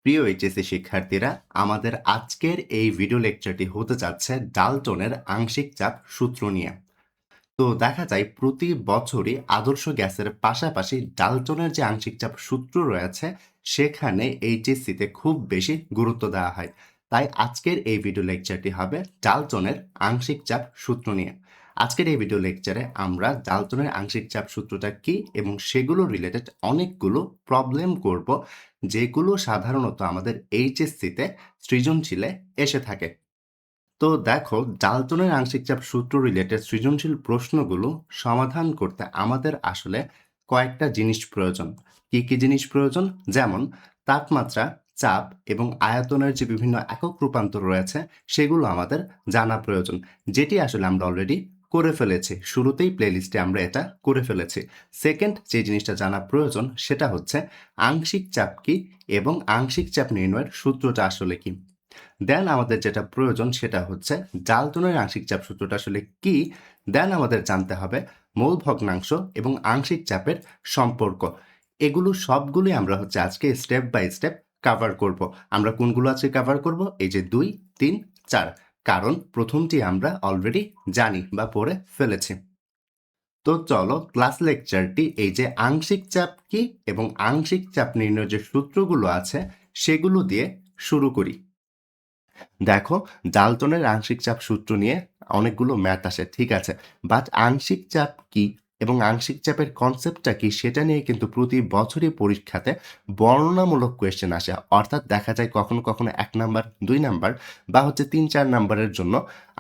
প্রিয় এইচএসসি শিক্ষার্থীরা, আমাদের আজকের এই ভিডিও লেকচারটি হতে যাচ্ছে ডাল্টনের আংশিক চাপ সূত্র নিয়ে। তো দেখা যায় প্রতি বছরই আদর্শ গ্যাসের পাশাপাশি ডাল্টনের যে আংশিক চাপ সূত্র রয়েছে সেখানে এইচএসসিতে খুব বেশি গুরুত্ব দেওয়া হয়। তাই আজকের এই ভিডিও লেকচারটি হবে ডাল্টনের আংশিক চাপ সূত্র নিয়ে। আজকের এই ভিডিও লেকচারে আমরা ডাল্টনের আংশিক চাপ সূত্রটা কি এবং সেগুলো রিলেটেড অনেকগুলো প্রবলেম করব, যেগুলো সাধারণত আমাদের এইচএসসিতে সৃজনশীলে এসে থাকে। তো দেখো, ডাল্টনের আংশিক চাপ সূত্র রিলেটেড সৃজনশীল প্রশ্নগুলো সমাধান করতে আমাদের আসলে কয়েকটা জিনিস প্রয়োজন। কি কি জিনিস প্রয়োজন? যেমন তাপমাত্রা, চাপ এবং আয়তনের যে বিভিন্ন একক রূপান্তর রয়েছে সেগুলো আমাদের জানা প্রয়োজন, যেটি আসলে আমরা অলরেডি করে ফেলেছি। শুরুতেই প্লেলিস্টে আমরা এটা করে ফেলেছি। সেকেন্ড যে জিনিসটা জানা প্রয়োজন সেটা হচ্ছে আংশিক চাপ কি এবং আংশিক চাপ নির্ণয়ের সূত্রটা আসলে কি। দেন আমাদের যেটা প্রয়োজন সেটা হচ্ছে ডাল্টনের আংশিক চাপ সূত্রটা আসলে কি। দেন আমাদের জানতে হবে মূল ভগ্নাংশ এবং আংশিক চাপের সম্পর্ক। এগুলো সবগুলোই আমরা আজকে স্টেপ বাই স্টেপ কভার করব। আমরা কোনগুলো আজকে কভার করব? এই যে 2, 3, 4। কারণ প্রথমটি আমরা অলরেডি জানি বা পড়ে ফেলেছি। তো চলো ক্লাস লেকচারটি এই যে আংশিক চাপ কি এবং আংশিক চাপ নির্ণয়ের যে সূত্রগুলো আছে সেগুলো দিয়ে শুরু করি। দেখো, ডাল্টনের আংশিক চাপ সূত্র নিয়ে অনেকগুলো ম্যাথ আসে, ঠিক আছে, বাট আংশিক চাপ কি এবং আংশিক চাপের কনসেপ্টটা কি সেটা নিয়ে কিন্তু প্রতি বছরই পরীক্ষাতে বর্ণনামূলক কোয়েশ্চেন আসে। অর্থাৎ দেখা যায় কখনো কখনো 1 নাম্বার, 2 নাম্বার বা 3-4 নাম্বারের জন্য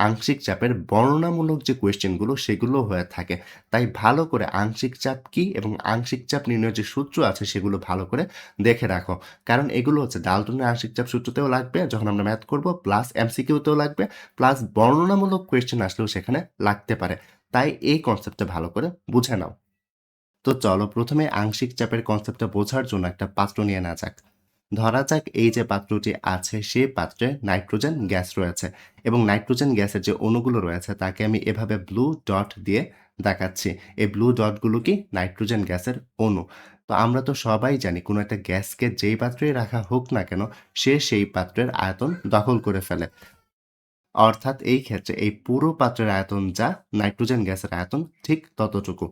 আংশিক চাপের বর্ণনামূলক যে কোয়েশ্চেনগুলো সেগুলো হয়ে থাকে। তাই ভালো করে আংশিক চাপ কি এবং আংশিক চাপ নির্ণয়ের যে সূত্র আছে সেগুলো ভালো করে দেখে রাখো। কারণ এগুলো ডাল্টনের আংশিক চাপ সূত্রতেও লাগবে যখন আমরা ম্যাথ করব, প্লাস এমসিকিউতেও লাগবে, প্লাস বর্ণনামূলক কোয়েশ্চেন আসলেও সেখানে লাগতে পারে। তাই এই কনসেপ্টটা ভালো করে বুঝে নাও। তো চলো প্রথমে আংশিক চাপের কনসেপ্টটা বোঝার জন্য একটা পাত্র নিয়ে নেওয়া যাক। ধরা যাক এই যে পাত্রটি আছে সেই পাত্রে নাইট্রোজেন গ্যাস রয়েছে এবং নাইট্রোজেন গ্যাসের যে অণুগুলো রয়েছে তাকে আমি এভাবে ব্লু ডট দিয়ে দেখাচ্ছি। এই ব্লু ডটগুলো কি? নাইট্রোজেন গ্যাসের অণু। তো আমরা তো সবাই জানি কোনো একটা গ্যাসকে যেই পাত্রেই রাখা হোক না কেন সে সেই পাত্রের আয়তন দখল করে ফেলে। অর্থাৎ এই ক্ষেত্রে এই পুরো পাত্রের আয়তন যা, নাইট্রোজেন গ্যাসের আয়তন ঠিক ততটুকু।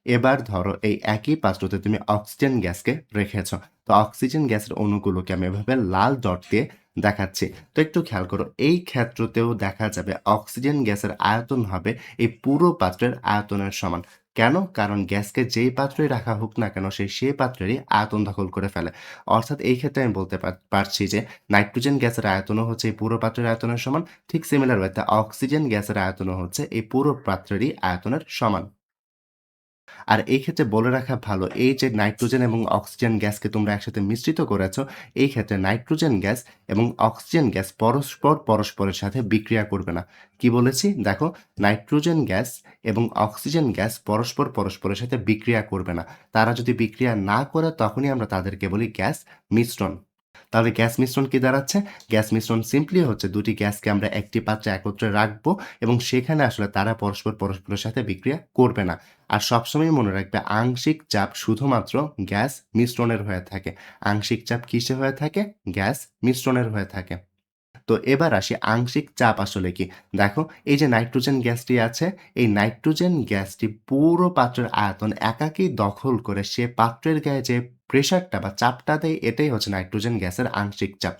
এবার ধরো এই একই পাত্রতে তুমি অক্সিজেন গ্যাসকে রেখেছ। তো অক্সিজেন গ্যাসের অণুগুলোকে আমি এভাবে লাল ডট দিয়ে দেখাচ্ছি। তো একটু খেয়াল করো, এই ক্ষেত্রতেও দেখা যাবে অক্সিজেন গ্যাসের আয়তন হবে এই পুরো পাত্রের আয়তনের সমান। কেন? কারণ গ্যাসকে যেই পাত্রেই রাখা হোক না কেন সেই পাত্রেরই আয়তন দখল করে ফেলে। অর্থাৎ এই ক্ষেত্রে আমি বলতে পারছি যে নাইট্রোজেন গ্যাসের আয়তনও হচ্ছে এই পুরো পাত্রের আয়তনের সমান। ঠিক সিমিলার ওয়েতে অক্সিজেন গ্যাসের আয়তনও হচ্ছে এই পুরো পাত্রেরই আয়তনের সমান। আর এই ক্ষেত্রে বলে রাখা ভালো, এই যে নাইট্রোজেন এবং অক্সিজেন গ্যাসকে তোমরা একসাথে মিশ্রিত করেছো, এই ক্ষেত্রে নাইট্রোজেন গ্যাস এবং অক্সিজেন গ্যাস পরস্পরের সাথে বিক্রিয়া করবে না। কি বলেছি? দেখো, নাইট্রোজেন গ্যাস এবং অক্সিজেন গ্যাস পরস্পরের সাথে বিক্রিয়া করবে না। তারা যদি বিক্রিয়া না করে তখনই আমরা তাদেরকে বলি গ্যাস মিশ্রণ। তাহলে গ্যাস মিশ্রণ কি দাঁড়াচ্ছে? গ্যাস মিশ্রণ সিম্পলি হচ্ছে দুটি গ্যাসকে আমরা একটি পাত্রে একত্রে রাখবো এবং সেখানে আসলে তারা পরস্পরের সাথে বিক্রিয়া করবে না। আর সবসময় মনে রাখবে আংশিক চাপ শুধুমাত্র গ্যাস মিশ্রণের হয়ে থাকে। আংশিক চাপ কিসে হয়ে থাকে? গ্যাস মিশ্রণের হয়ে থাকে। তো এবার আসি আংশিক চাপ আসলে কি। দেখো, এই যে নাইট্রোজেন গ্যাসটি আছে, এই নাইট্রোজেন গ্যাসটি পুরো পাত্রের আয়তন একাকী দখল করে সে পাত্রের গায়ে যে প্রেসারটা বা চাপটা দেয় এটাই হচ্ছে নাইট্রোজেন গ্যাসের আংশিক চাপ।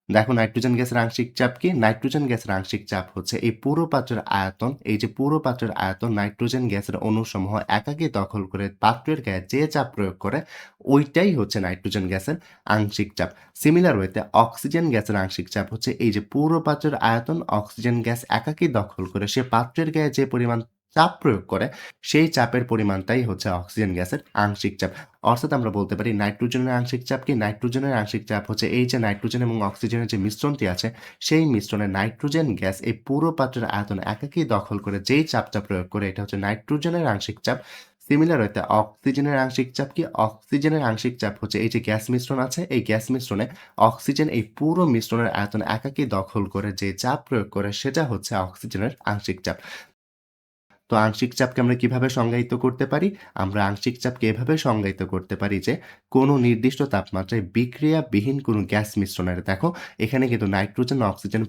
দেখো, নাইট্রোজেন গ্যাসের আংশিক চাপ কি? নাইট্রোজেন গ্যাসের আংশিক চাপ হচ্ছে এই পুরো পাত্রের আয়তন, এই যে পুরো পাত্রের আয়তন নাইট্রোজেন গ্যাসের অণুসমূহ একাকী দখল করে পাত্রের গায়ে যে চাপ প্রয়োগ করে ওইটাই হচ্ছে নাইট্রোজেন গ্যাসের আংশিক চাপ। সিমিলার ওয়েতে অক্সিজেন গ্যাসের আংশিক চাপ হচ্ছে এই যে পুরো পাত্রের আয়তন অক্সিজেন গ্যাস একাকী দখল করে সে পাত্রের গায়ে যে পরিমাণ চাপ প্রয়োগ করে সেই চাপের পরিমাণটাই হচ্ছে অক্সিজেন গ্যাসের আংশিক চাপ। অর্থাৎ আমরা বলতে পারি নাইট্রোজেনের আংশিক চাপ কি? নাইট্রোজেনের আংশিক চাপ হচ্ছে এই যে নাইট্রোজেন এবং অক্সিজেনের যে মিশ্রণটি আছে সেই মিশ্রণে নাইট্রোজেন গ্যাস এই পুরো পাত্রের আয়তন একাকী দখল করে যেই চাপটা প্রয়োগ করে এটা হচ্ছে নাইট্রোজেনের আংশিক চাপ। সিমিলার হইতে অক্সিজেনের আংশিক চাপ কি? অক্সিজেনের আংশিক চাপ হচ্ছে এই যে গ্যাস মিশ্রণ আছে এই গ্যাস মিশ্রণে অক্সিজেন এই পুরো মিশ্রণের আয়তন একাকী দখল করে যে চাপ প্রয়োগ করে সেটা হচ্ছে অক্সিজেনের আংশিক চাপ। তো আংশিক চাপকে আমরা কিভাবে সংজ্ঞায়িত করতে পারি? আমরা আংশিক চাপকে এভাবে সংজ্ঞায়িত করতে পারি যে, কোনো নির্দিষ্ট তাপমাত্রায় বিক্রিয়াবিহীন কোনো গ্যাস মিশ্রণের দেখো এখানে কিন্তু নাইট্রোজেন ও অক্সিজেন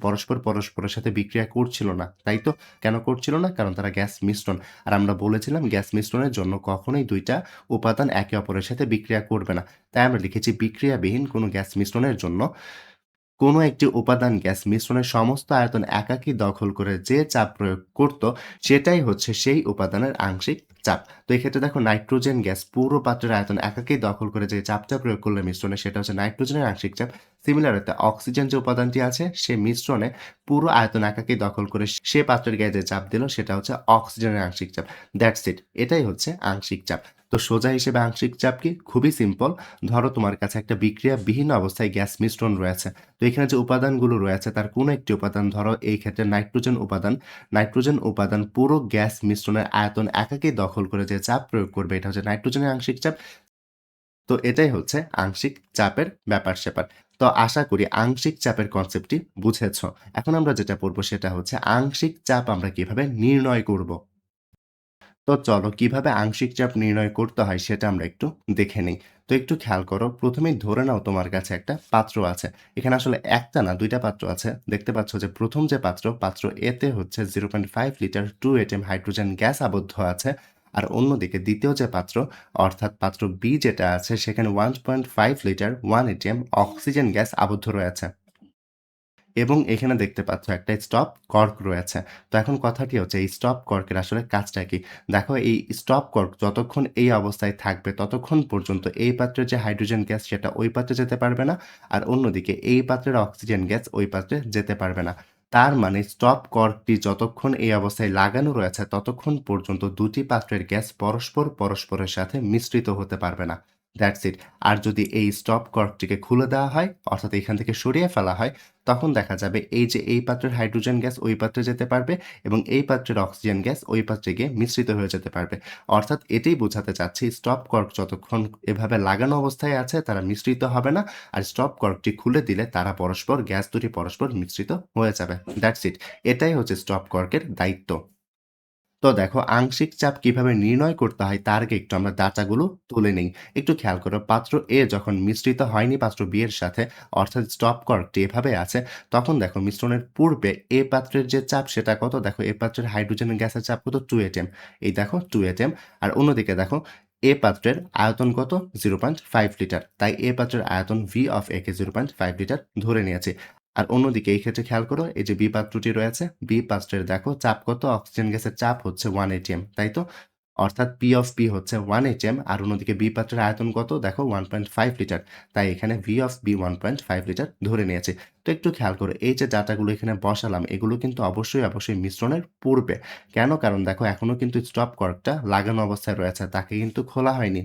পরস্পরের সাথে বিক্রিয়া করছিল না। তাই তো? কেন করছিল না? কারণ তারা গ্যাস মিশ্রণ। আর আমরা বলেছিলাম গ্যাস মিশ্রণের জন্য কখনোই ২ টা উপাদান একে অপরের সাথে বিক্রিয়া করবে না। তাই আমরা লিখেছি বিক্রিয়াবিহীন কোনো গ্যাস মিশ্রণের জন্য কোনো একটি উপাদান গ্যাস মিশ্রণের সমস্ত আয়তন একাকী দখল করে যে চাপ প্রয়োগ করত, সেটাই হচ্ছে সেই উপাদানের আংশিক চাপ। তো এক্ষেত্রে দেখো নাইট্রোজেন গ্যাস পুরো পাত্রের আয়তন একাকী দখল করে যে চাপটা প্রয়োগ করলে মিশ্রণে সেটা হচ্ছে নাইট্রোজেনের আংশিক চাপ। সিমিলার ওয়েতে অক্সিজেন যে উপাদানটি আছে সে মিশ্রণে পুরো আয়তন একাকী দখল করে সে পাত্রের গায়ে যে চাপ দিল সেটা হচ্ছে অক্সিজেনের আংশিক চাপ। That's it. এটাই হচ্ছে আংশিক চাপ। তো সোজা হিসেবে আংশিক চাপ কি? খুবই সিম্পল। ধরো তোমার কাছে একটা বিক্রিয়াবিহীন অবস্থায় গ্যাস মিশ্রণ রয়েছে। তো এখানে যে উপাদানগুলো রয়েছে তার কোনো একটি উপাদান ধরো এই ক্ষেত্রে নাইট্রোজেন উপাদান পুরো গ্যাস মিশ্রণের আয়তন একাকী দখল করে যে চাপ প্রয়োগ করবে এটা হচ্ছে নাইট্রোজেনের আংশিক চাপ। তো এটাই হচ্ছে আংশিক চাপের ব্যাপার-স্যাপার। তো আশা করি আংশিক চাপের কনসেপ্টটি বুঝেছ। এখন আমরা যেটা পড়ব সেটা হচ্ছে আংশিক চাপ আমরা কিভাবে নির্ণয় করব। তো চলো কিভাবে আংশিক চাপ নির্ণয় করতে হয় সেটা আমরা একটু দেখে নেই। তো একটু খেয়াল করো, প্রথমেই ধরে নাও তোমার কাছে একটা পাত্র আছে। এখানে আসলে একটা না ২ টা পাত্র আছে। দেখতে পাচ্ছ যে ১ম যে পাত্র A তে হচ্ছে 0.5 লিটার 2 এটম হাইড্রোজেন গ্যাস আবদ্ধ আছে। আর অন্যদিকে দ্বিতীয় যে পাত্র অর্থাৎ পাত্র B যেটা আছে সেখানে 1.5 লিটার 1 এটিএম অক্সিজেন গ্যাস আবদ্ধ রয়েছে। এবং এখানে দেখতে পাচ্ছ একটা স্টপ কর্ক রয়েছে। তো এখন কথাটি হচ্ছে এই স্টপ কর্কের আসলে কাজটা কি? দেখো এই স্টপ কর্ক যতক্ষণ এই অবস্থায় থাকবে ততক্ষণ পর্যন্ত এই পাত্রের যে হাইড্রোজেন গ্যাস সেটা ওই পাত্রে যেতে পারবে না। আর অন্যদিকে এই পাত্রের অক্সিজেন গ্যাস ওই পাত্রে যেতে পারবে না। তার মানে স্টপ কর্কটি যতক্ষণ এই অবস্থায় লাগানো রয়েছে ততক্ষণ পর্যন্ত দুটি পাত্রের গ্যাস পরস্পরের সাথে মিশ্রিত হতে পারবে না। That's it. আর যদি এই স্টপ কর্কটিকে খুলে দেওয়া হয় অর্থাৎ এখান থেকে সরিয়ে ফেলা হয় তখন দেখা যাবে এই যে এই পাত্রের হাইড্রোজেন গ্যাস ওই পাত্রে যেতে পারবে এবং এই পাত্রের অক্সিজেন গ্যাস ওই পাত্রে গিয়ে মিশ্রিত হয়ে যেতে পারবে। অর্থাৎ এটাই বোঝাতে চাচ্ছি স্টপ কর্ক যতক্ষণ এভাবে লাগানো অবস্থায় আছে তারা মিশ্রিত হবে না। আর স্টপ কর্কটি খুলে দিলে তারা গ্যাস দুটি পরস্পর মিশ্রিত হয়ে যাবে। That's it. এটাই হচ্ছে স্টপ কর্কের দায়িত্ব। তো দেখো আংশিক চাপ কিভাবে নির্ণয় করতে হয় তার আগে একটু আমরা ডাটাগুলো তুলে নেই। একটু খেয়াল করো পাত্র A যখন মিশ্রিত হয়নি পাত্র B এর সাথে অর্থাৎ স্টপ কর্কটি এভাবে আছে তখন দেখো মিশ্রণের পূর্বে A পাত্রের যে চাপ সেটা কত? দেখো A পাত্রের হাইড্রোজেন গ্যাসের চাপ কত? 2 এটম। এই দেখো 2 এটম। আর অন্যদিকে দেখো A পাত্রের আয়তন কত? 0.5 লিটার। তাই A পাত্রের আয়তন V of A K 0.5 litre ধরে নিয়েছি। আর অন্যদিকে এই ক্ষেত্রে খেয়াল করো এই যে বি পাত্রটি রয়েছে, বি পাত্রের দেখো চাপ কত? অক্সিজেন গ্যাসের চাপ হচ্ছে 1 এটিএম, তাই তো? অর্থাৎ পি অফ পি হচ্ছে 1 এটিএম আর অন্যদিকে বি পাত্রের আয়তন কত? দেখো 1.5 লিটার। তাই এখানে ভি অফ বি 1.5 লিটার ধরে নিয়েছি। তো একটু খেয়াল করো এই যে ডাটাগুলো এখানে বসালাম এগুলো কিন্তু অবশ্যই মিশ্রণের পূর্বে। কেন? কারণ দেখো এখনো কিন্তু স্টপ কর্কটা লাগানো অবস্থায় রয়েছে, তাকে কিন্তু খোলা হয়নি।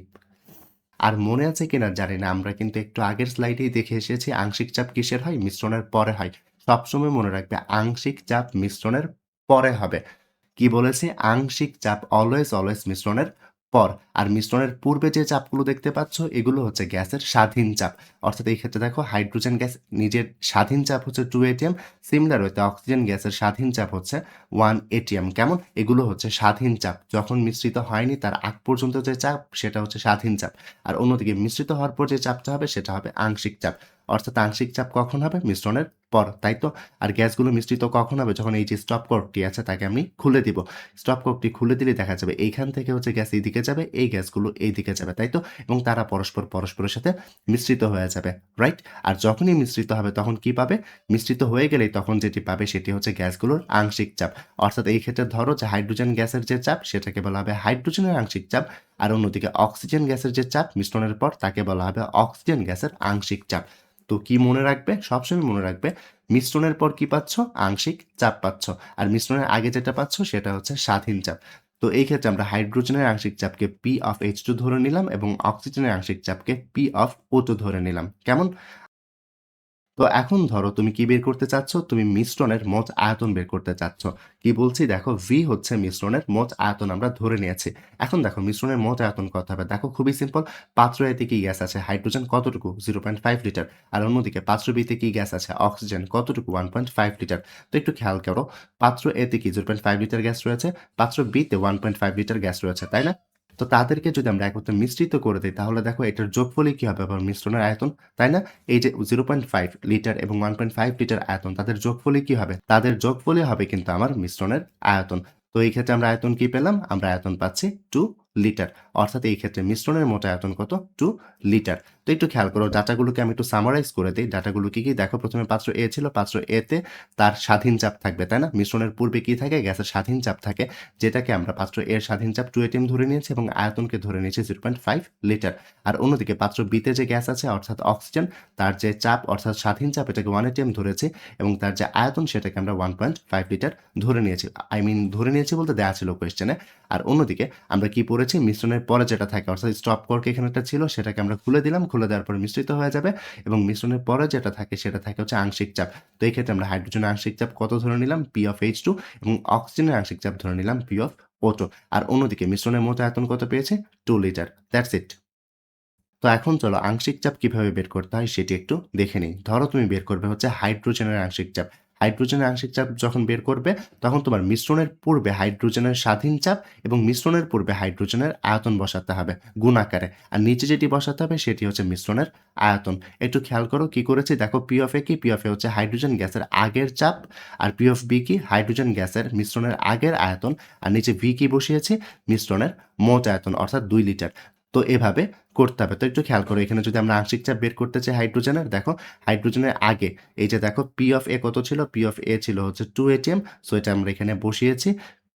আর মনে আছে কিনা জানি না আমরা কিন্তু একটু আগের স্লাইডেই দেখে এসেছি আংশিক চাপ কিসের হয়? মিশ্রণের পরে হয়। সবসময় মনে রাখবে আংশিক চাপ মিশ্রণের পরে হবে। কি বলেছি? আংশিক চাপ অলওয়েজ মিশ্রণের পর। আর মিশ্রণের পূর্বে যে চাপগুলো দেখতে পাচ্ছ এগুলো হচ্ছে গ্যাসের স্বাধীন চাপ। অর্থাৎ এই ক্ষেত্রে দেখো হাইড্রোজেন গ্যাস নিজের স্বাধীন চাপ হচ্ছে 2 এটিএম। সিমিলার ওয়েতে অক্সিজেন গ্যাসের স্বাধীন চাপ হচ্ছে 1 এটিএম। কেমন? এগুলো হচ্ছে স্বাধীন চাপ। যখন মিশ্রিত হয়নি তার আগ পর্যন্ত যে চাপ সেটা হচ্ছে স্বাধীন চাপ। আর অন্যদিকে মিশ্রিত হওয়ার পর যে চাপটা হবে সেটা হবে আংশিক চাপ। অর্থাৎ আংশিক চাপ কখন হবে? মিশ্রণের পর, তাই তো? আর গ্যাসগুলো মিশ্রিত কখন হবে? যখন এই যে স্টপ কর্কটি আছে তাকে আমি খুলে দিব। স্টপ কর্কটি খুলে দিলে দেখা যাবে এইখান থেকে হচ্ছে গ্যাস এইদিকে যাবে, এই গ্যাসগুলো এইদিকে যাবে, তাই তো? এবং তারা পরস্পরের সাথে মিশ্রিত হয়ে যাবে, রাইট? আর যখনই মিশ্রিত হবে তখন কি পাবে? মিশ্রিত হয়ে গেলেই তখন যেটি পাবে সেটি হচ্ছে গ্যাসগুলোর আংশিক চাপ। অর্থাৎ এই ক্ষেত্রে ধরো যে হাইড্রোজেন গ্যাসের যে চাপ সেটাকে বলা হবে হাইড্রোজেনের আংশিক চাপ। আর অন্যদিকে অক্সিজেন গ্যাসের যে চাপ মিশ্রণের পর তাকে বলা হবে অক্সিজেন গ্যাসের আংশিক চাপ। তো কি মনে রাখবে? সবসময় মনে রাখবে মিশ্রণের পর কি পাচ্ছ? আংশিক চাপ পাচ্ছ। আর মিশ্রণের আগে যেটা পাচ্ছ সেটা হচ্ছে স্বাধীন চাপ। তো এই ক্ষেত্রে আমরা হাইড্রোজেনের আংশিক চাপকে P of H2 ধরে নিলাম এবং অক্সিজেনের আংশিক চাপকে P of O2 ধরে নিলাম। কেমন? তো এখন ধরো তুমি কি বের করতে চাচ্ছ? তুমি মিশ্রণের মোট আয়তন বের করতে চাচ্ছ। কি বলছি দেখো V হচ্ছে মিশ্রণের মোট আয়তন আমরা ধরে নিয়েছি। এখন দেখো মিশ্রণের মোট আয়তন কত হবে? দেখো খুবই সিম্পল। পাত্র A তে কি গ্যাস আছে? হাইড্রোজেন কতটুকু? 0.5 লিটার। আর অন্যদিকে পাত্র B তে কি গ্যাস আছে? অক্সিজেন কতটুকু? 1.5 লিটার। তো একটু খেয়াল করো। পাত্র A তে কি 0.5 লিটার গ্যাস রয়েছে? পাত্র B তে 1.5 লিটার গ্যাস রয়েছে, তাই না? তো তাদেরকে যদি আমরা একত্রে মিশ্রিত করে দেই তাহলে দেখো এটার যোগফলই কি হবে আবার মিশ্রণের আয়তন, তাই না? এই যে 0.5 লিটার এবং 1.5 লিটার আয়তন তাদের যোগফলই কি হবে? তাদের যোগফলই হবে কিন্তু আমার মিশ্রণের আয়তন। তো এই ক্ষেত্রে আমরা আয়তন কি পেলাম? আমরা আয়তন পাচ্ছি 2 লিটার। অর্থাৎ এই ক্ষেত্রে মিশ্রণের মোট আয়তন কত? 2 লিটার। তো একটু খেয়াল করো ডাটাগুলোকে আমি একটু সামারাইজ করে দেই। ডাটাগুলো কি? দেখো প্রথমে পাত্র A ছিল। পাত্র A তে তার স্বাধীন চাপ থাকবে, তাই না? মিশ্রণের পূর্বে কি থাকে? গ্যাসের স্বাধীন চাপ থাকে। যেটাকে আমরা পাত্র A এর স্বাধীন চাপ 2 atm ধরে নিয়েছি এবং আয়তনকে ধরে নিয়েছি 0.5 লিটার। আর অন্যদিকে পাত্র B তে যে গ্যাস আছে অর্থাৎ অক্সিজেন তার যে চাপ অর্থাৎ স্বাধীন চাপ এটাকে 1 atm ধরেছি এবং তার যে আয়তন সেটাকে আমরা 1.5 লিটার ধরে নিয়েছি। ধরে নিয়েছি বলতে দেয়া ছিল কোয়েশ্চেনে। আর অন্যদিকে আমরা কি পড়েছি? মিশ্রণের পরে যেটা থাকে অর্থাৎ স্টপ কর্ক এখানে একটা ছিল সেটাকে আমরা খুলে দিলাম। খুলে দেওয়ার পরে মিশ্রিত হয়ে যাবে এবং মিশ্রণের পরে যেটা থাকে সেটা থাকে হচ্ছে আংশিক চাপ। তো এই ক্ষেত্রে আমরা হাইড্রোজেনের আংশিক চাপ কত ধরে নিলাম? P of H2 এবং অক্সিজেনের আংশিক চাপ ধরে নিলাম P of O2। আর অন্যদিকে মিশ্রণের মোট আয়তন কত পেয়েছি? 2 লিটার। That's it. তো এখন চলো আংশিক চাপ কিভাবে বের করতে হয় সেটি একটু দেখে নিই। ধরো তুমি বের করবে হচ্ছে হাইড্রোজেনের আংশিক চাপ। হাইড্রোজেনের আংশিক চাপ যখন বের করবে তখন তোমার মিশ্রণের পূর্বে হাইড্রোজেনের স্বাধীন চাপ এবং মিশ্রণের পূর্বে হাইড্রোজেনের আয়তন বসাতে হবে গুণ আকারে। আর নিচে যেটি বসাতে হবে সেটি হচ্ছে মিশ্রণের আয়তন। একটু খেয়াল করো কি করেছি দেখো P of A কি? P of A হচ্ছে হাইড্রোজেন গ্যাসের আগের চাপ আর P of B কি? হাইড্রোজেন গ্যাসের মিশ্রণের আগের আয়তন আর নিচে V কি বসিয়েছি? মিশ্রণের মোট আয়তন অর্থাৎ 2 লিটার। তো এভাবে করতে হবে। তো একটু খেয়াল করো এখানে যদি আমরা আংশিক চাপ বের করতে চাই হাইড্রোজেনের, দেখো হাইড্রোজেনের আগে এই যে দেখো P of A কত ছিল? P of A ছিল হচ্ছে 2 atm। সো এটা আমরা এখানে বসিয়েছি।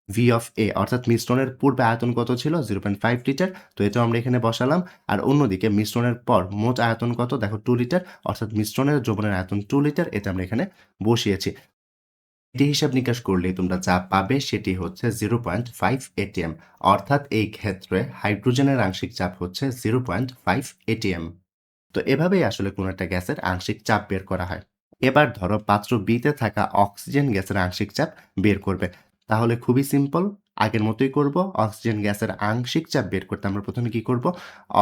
V of A অর্থাৎ মিশ্রণের পূর্বে আয়তন কত ছিল? 0.5 লিটার। তো এটাও আমরা এখানে বসালাম। আর অন্যদিকে মিশ্রণের পর মোট আয়তন কত? দেখো 2 লিটার অর্থাৎ মিশ্রণের দ্রবণের আয়তন 2 লিটার এটা আমরা এখানে বসিয়েছি। এটি হিসাব নিকাশ করলে তোমরা যা পাবে সেটি হচ্ছে 0.5 atm। অর্থাৎ এই ক্ষেত্রে হাইড্রোজেনের আংশিক চাপ হচ্ছে 0.5 atm। তো এভাবেই আসলে কোনো একটা গ্যাসের আংশিক চাপ বের করা হয়। এবার ধরো পাত্র B তে থাকা অক্সিজেন গ্যাসের আংশিক চাপ বের করবে। তাহলে খুবই সিম্পল। আগের মতোই করব। অক্সিজেন গ্যাসের আংশিক চাপ বের করতে আমরা প্রথমে কি করব?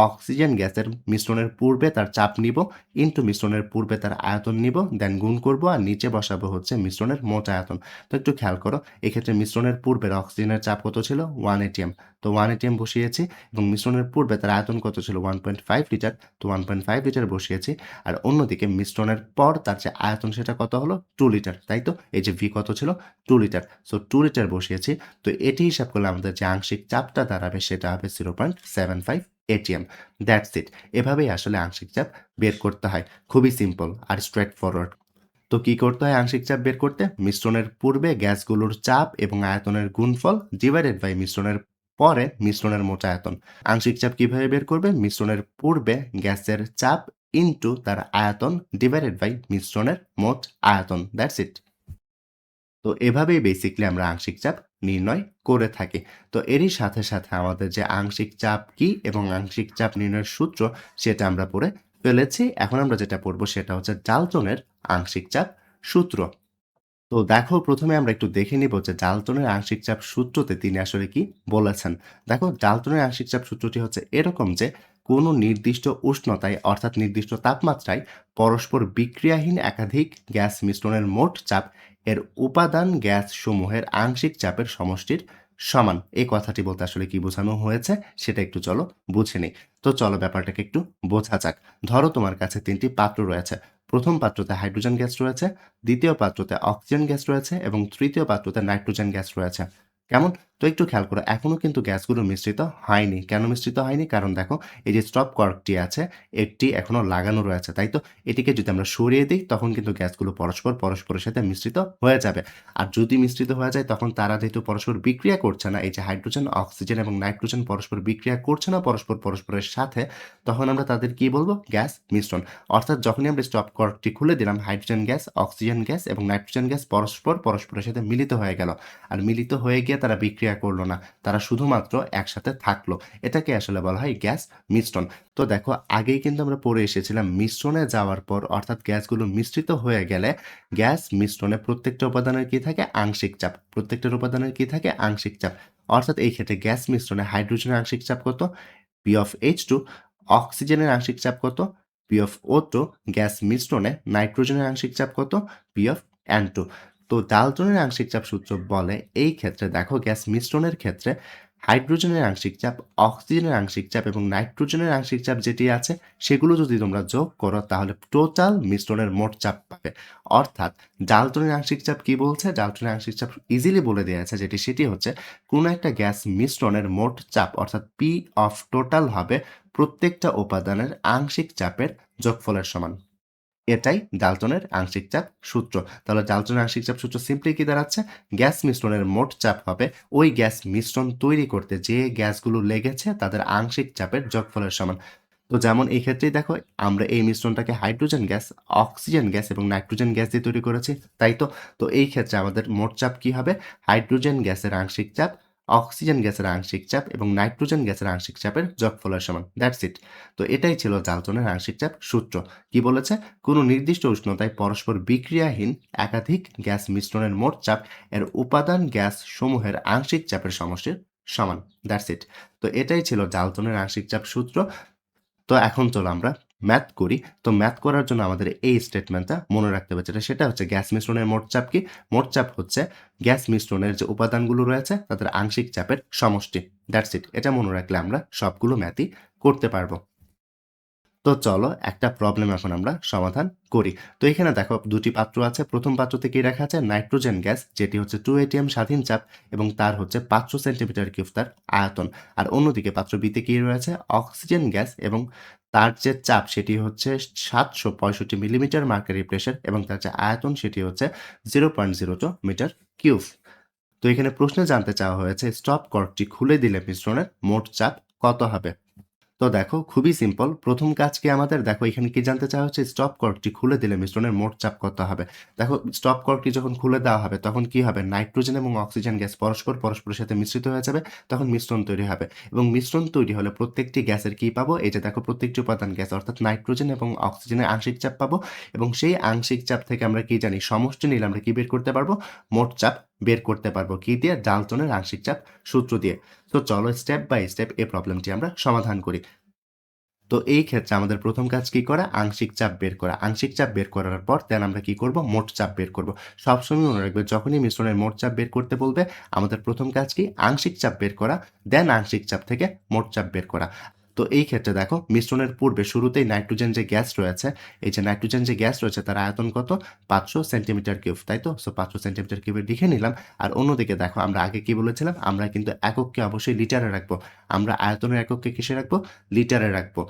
অক্সিজেন গ্যাসের মিশ্রণের পূর্বে তার চাপ নিব ইনটু মিশ্রণের পূর্বে তার আয়তন নিব দেন গুণ করব আর নিচে বসাবো হচ্ছে মিশ্রণের মোট আয়তন। তো একটু খেয়াল করো এক্ষেত্রে মিশ্রণের পূর্বের অক্সিজেনের চাপ কত ছিল? 1 atm। তো 1 atm বসিয়েছি এবং মিশ্রণের পূর্বে তার আয়তন কত ছিল? 1.5 লিটার। তো 1.5 লিটার বসিয়েছি। আর অন্যদিকে মিশ্রণের পর তার যে আয়তন সেটা কত হলো? 2 লিটার, তাই তো? এই যে V কত ছিল? 2 লিটার। সো 2 লিটার বসিয়েছি। তো এটি হিসাব করলে আমাদের যে আংশিক চাপটা দাঁড়াবে সেটা হবে 0.75 atm। That's it. এভাবেই আসলে আংশিক চাপ বের করতে হয়। খুবই সিম্পল আর স্ট্রেইট ফরওয়ার্ড। তো কি করতে হয় আংশিক চাপ বের করতে? মিশ্রণের পূর্বে গ্যাসগুলোর চাপ এবং আয়তনের গুণফল ডিভাইডেড বাই মিশ্রণের পরে মিশ্রণের মোট আয়তন। আংশিক চাপ কিভাবে বের করবে? মিশ্রণের পূর্বে গ্যাসের চাপ ইনটু তার আয়তন ডিভাইডেড বাই মিশ্রণের মোট আয়তন। That's it. তো এভাবেই বেসিক্যালি আমরা আংশিক চাপ নির্ণয় করে থাকি। তো এরই সাথে, সাথে আমাদের যে আংশিক চাপ কি এবং আংশিক চাপ নির্ণয়ের সূত্র সেটা আমরা পড়ে ফেলেছি। এখন আমরা যেটা পড়ব সেটা হচ্ছে ডাল্টনের আংশিক চাপ সূত্র। তো দেখো প্রথমে আমরা একটু দেখে নিব যে ডাল্টনের আংশিক চাপ সূত্রতে তিনি আসলে কি বলেছেন। দেখো ডাল্টনের আংশিক চাপ সূত্রটি হচ্ছে এরকম যে কোনো নির্দিষ্ট উষ্ণতায় অর্থাৎ নির্দিষ্ট তাপমাত্রায় পরস্পর বিক্রিয়াহীন একাধিক গ্যাস মিশ্রণের মোট চাপ এর উপাদান গ্যাস সমূহের আংশিক চাপের সমষ্টির সমান। এই কথাটি বলতে আসলে কি বোঝানো হয়েছে সেটা একটু চলো বুঝে নিই। তো চলো ব্যাপারটাকে একটু বোঝা যাক। ধরো তোমার কাছে ৩টি পাত্র রয়েছে। প্রথম পাত্রতে হাইড্রোজেন গ্যাস রয়েছে, দ্বিতীয় পাত্রতে অক্সিজেন গ্যাস রয়েছে এবং তৃতীয় পাত্রতে নাইট্রোজেন গ্যাস রয়েছে। কেমন? তো একটু খেয়াল করো এখনো কিন্তু গ্যাসগুলো মিশ্রিত হয়নি। কেন মিশ্রিত হয়নি? কারণ দেখো এই যে স্টপ কর্কটি আছে এটি এখনো লাগানো রয়েছে, তাই তো? এটিকে যদি আমরা সরিয়ে দিই তখন কিন্তু গ্যাসগুলো পরস্পরের সাথে মিশ্রিত হয়ে যাবে। আর যদি মিশ্রিত হয়ে যায় তখন তারা যেহেতু পরস্পর বিক্রিয়া করছে না, এই যে হাইড্রোজেন, অক্সিজেন এবং নাইট্রোজেন পরস্পর বিক্রিয়া করছে না পরস্পরের সাথে, তখন আমরা তাদের কি বলবো? গ্যাস মিশ্রণ। অর্থাৎ যখনই আমরা স্টপ কর্কটি খুলে দিলাম হাইড্রোজেন গ্যাস, অক্সিজেন গ্যাস এবং নাইট্রোজেন গ্যাস পরস্পরের সাথে মিলিত হয়ে গেল। আর মিলিত হয়ে গিয়ে তারা বিক্রিয়া বিক্রিয়া করলো না, তারা শুধুমাত্র একসাথে থাকলো। এটাকে আসলে বলা হয় গ্যাস মিশ্রণ। তো দেখো আগেই কিন্তু আমরা পড়ে এসেছিলাম মিশ্রণে যাওয়ার পর অর্থাৎ গ্যাসগুলো মিশ্রিত হয়ে গেলে গ্যাস মিশ্রণে প্রত্যেকটা উপাদানের কি থাকে? আংশিক চাপ। প্রত্যেকটার উপাদানের কি থাকে? আংশিক চাপ। অর্থাৎ এই ক্ষেত্রে গ্যাস মিশ্রণে হাইড্রোজেনের আংশিক চাপ কত? P of H2। অক্সিজেনের আংশিক চাপ কত? P of O2। গ্যাস মিশ্রণে নাইট্রোজেনের আংশিক চাপ কত? P of N2। তো ডাল্টনের আংশিক চাপ সূত্র বলে এই ক্ষেত্রে দেখো গ্যাস মিশ্রণের ক্ষেত্রে হাইড্রোজেনের আংশিক চাপ, অক্সিজেনের আংশিক চাপ এবং নাইট্রোজেনের আংশিক চাপ যেটি আছে সেগুলো যদি তোমরা যোগ করো তাহলে টোটাল মিশ্রণের মোট চাপ পাবে। অর্থাৎ ডাল্টনের আংশিক চাপ কি বলছে? ডাল্টনের আংশিক চাপ ইজিলি বলে দেওয়া আছে সেটি হচ্ছে কোনো একটা গ্যাস মিশ্রণের মোট চাপ অর্থাৎ পি অফ টোটাল হবে প্রত্যেকটা উপাদানের আংশিক চাপের যোগফলের সমান। এটাই ডাল্টনের আংশিক চাপ সূত্র। তাহলে ডাল্টনের আংশিক চাপ সূত্র সিম্পলি কি দাঁড়াচ্ছে? গ্যাস মিশ্রণের মোট চাপ হবে ওই গ্যাস মিশ্রণ তৈরি করতে যে গ্যাসগুলো লেগেছে তাদের আংশিক চাপের যোগফলের সমান। তো যেমন এই ক্ষেত্রেই দেখো আমরা এই মিশ্রণটাকে হাইড্রোজেন গ্যাস, অক্সিজেন গ্যাস এবং নাইট্রোজেন গ্যাস দিয়ে তৈরি করেছি, তাই তো? তো এই ক্ষেত্রে আমাদের মোট চাপ কি হবে? হাইড্রোজেন গ্যাসের আংশিক চাপ, অক্সিজেন গ্যাসের আংশিক চাপ এবং নাইট্রোজেন গ্যাসের আংশিক চাপের যোগফলের সমান। That's it. তো এটাই ছিল ডাল্টনের আংশিক চাপ সূত্র। কি বলেছে? কোনো নির্দিষ্ট উষ্ণতায় পরস্পর বিক্রিয়াহীন একাধিক গ্যাস মিশ্রণের মোট চাপ এর উপাদান গ্যাস সমূহের আংশিক চাপের সমষ্টির সমান। That's it. তো এটাই ছিল ডাল্টনের আংশিক চাপ সূত্র। তো এখন চলো আমরা ম্যাথ করি। তো ম্যাথ করার জন্য আমাদের এই স্টেটমেন্টটা মনে রাখতে হবে, সেটা হচ্ছে গ্যাস মিশ্রণের মোট চাপ কি? মোট চাপ হচ্ছে গ্যাস মিশ্রণের যে উপাদানগুলো রয়েছে তাদের আংশিক চাপের সমষ্টি। That's it. এটা মনে রাখলে আমরা সবগুলো ম্যাথই করতে পারবো। তো চলো একটা প্রবলেম এখন আমরা সমাধান করি। তো এখানে দেখো দুটি পাত্র আছে। প্রথম পাত্রতে কি রাখা আছে? নাইট্রোজেন গ্যাস, যেটি হচ্ছে 2 atm স্বাধীন চাপ এবং তার হচ্ছে 500 সেন্টিমিটার কিউব তার আয়তন। আর অন্যদিকে পাত্র বিতে কি রয়েছে? অক্সিজেন গ্যাস এবং তার যে চাপ সেটি হচ্ছে 765 মিলিমিটার মার্কারি প্রেসার এবং তার যে আয়তন সেটি হচ্ছে 0.02 মিটার কিউব। তো এখানে প্রশ্নে জানতে চাওয়া হয়েছে স্টপ কর্কটি খুলে দিলে মিশ্রণের মোট চাপ কত হবে? তো দেখো খুবই সিম্পল। প্রথম কাজ কি আমাদের? দেখো এখানে কি জানতে চাওয়া হচ্ছে? স্টপ কর্কটি খুলে দিলে মিশ্রণের মোট চাপ কত হবে? দেখো স্টপ কর্কটি যখন খুলে দেওয়া হবে তখন কি হবে? নাইট্রোজেন এবং অক্সিজেন গ্যাস পরস্পরের সাথে মিশ্রিত হয়ে যাবে, তখন মিশ্রণ তৈরি হবে এবং মিশ্রণ তৈরি হলে প্রত্যেকটি গ্যাসের কি পাবো? এই যে দেখো প্রত্যেকটি উপাদান গ্যাস অর্থাৎ নাইট্রোজেন এবং অক্সিজেনের আংশিক চাপ পাবো এবং সেই আংশিক চাপ থেকে আমরা কি জানি? সমষ্টি নিলে আমরা কি বের করতে পারবো? মোট চাপ বের করতে পারবো। কি দিয়ে? ডাল্টনের আংশিক চাপ সূত্র দিয়ে। তো চলো স্টেপ বাই স্টেপ এই প্রবলেমটি আমরা সমাধান করি। তো এই ক্ষেত্রে আমাদের প্রথম কাজ কি করা? আংশিক চাপ বের করা। আংশিক চাপ বের করার পর দেন আমরা কি করব? মোট চাপ বের করব। সবসময় মনে রাখবে যখনই মিশ্রণের মোট চাপ বের করতে বলবে আমাদের প্রথম কাজ কি? আংশিক চাপ বের করা, দেন আংশিক চাপ থেকে মোট চাপ বের করা। তো এই ক্ষেত্রে দেখো মিশ্রণের পূর্বে শুরুতেই নাইট্রোজেন যে গ্যাস রয়েছে, এই যে নাইট্রোজেন যে গ্যাস রয়েছে তার আয়তন কত? 500 সেন্টিমিটার কিউব, তাই তো? সো 500 সেন্টিমিটার কিউবে লিখে নিলাম। আর অন্যদিকে দেখো আমরা আগে কি বলেছিলাম? আমরা কিন্তু একককে অবশ্যই লিটারে রাখবো। আমরা আয়তনের একককে কিসে রাখবো? লিটারে রাখবো।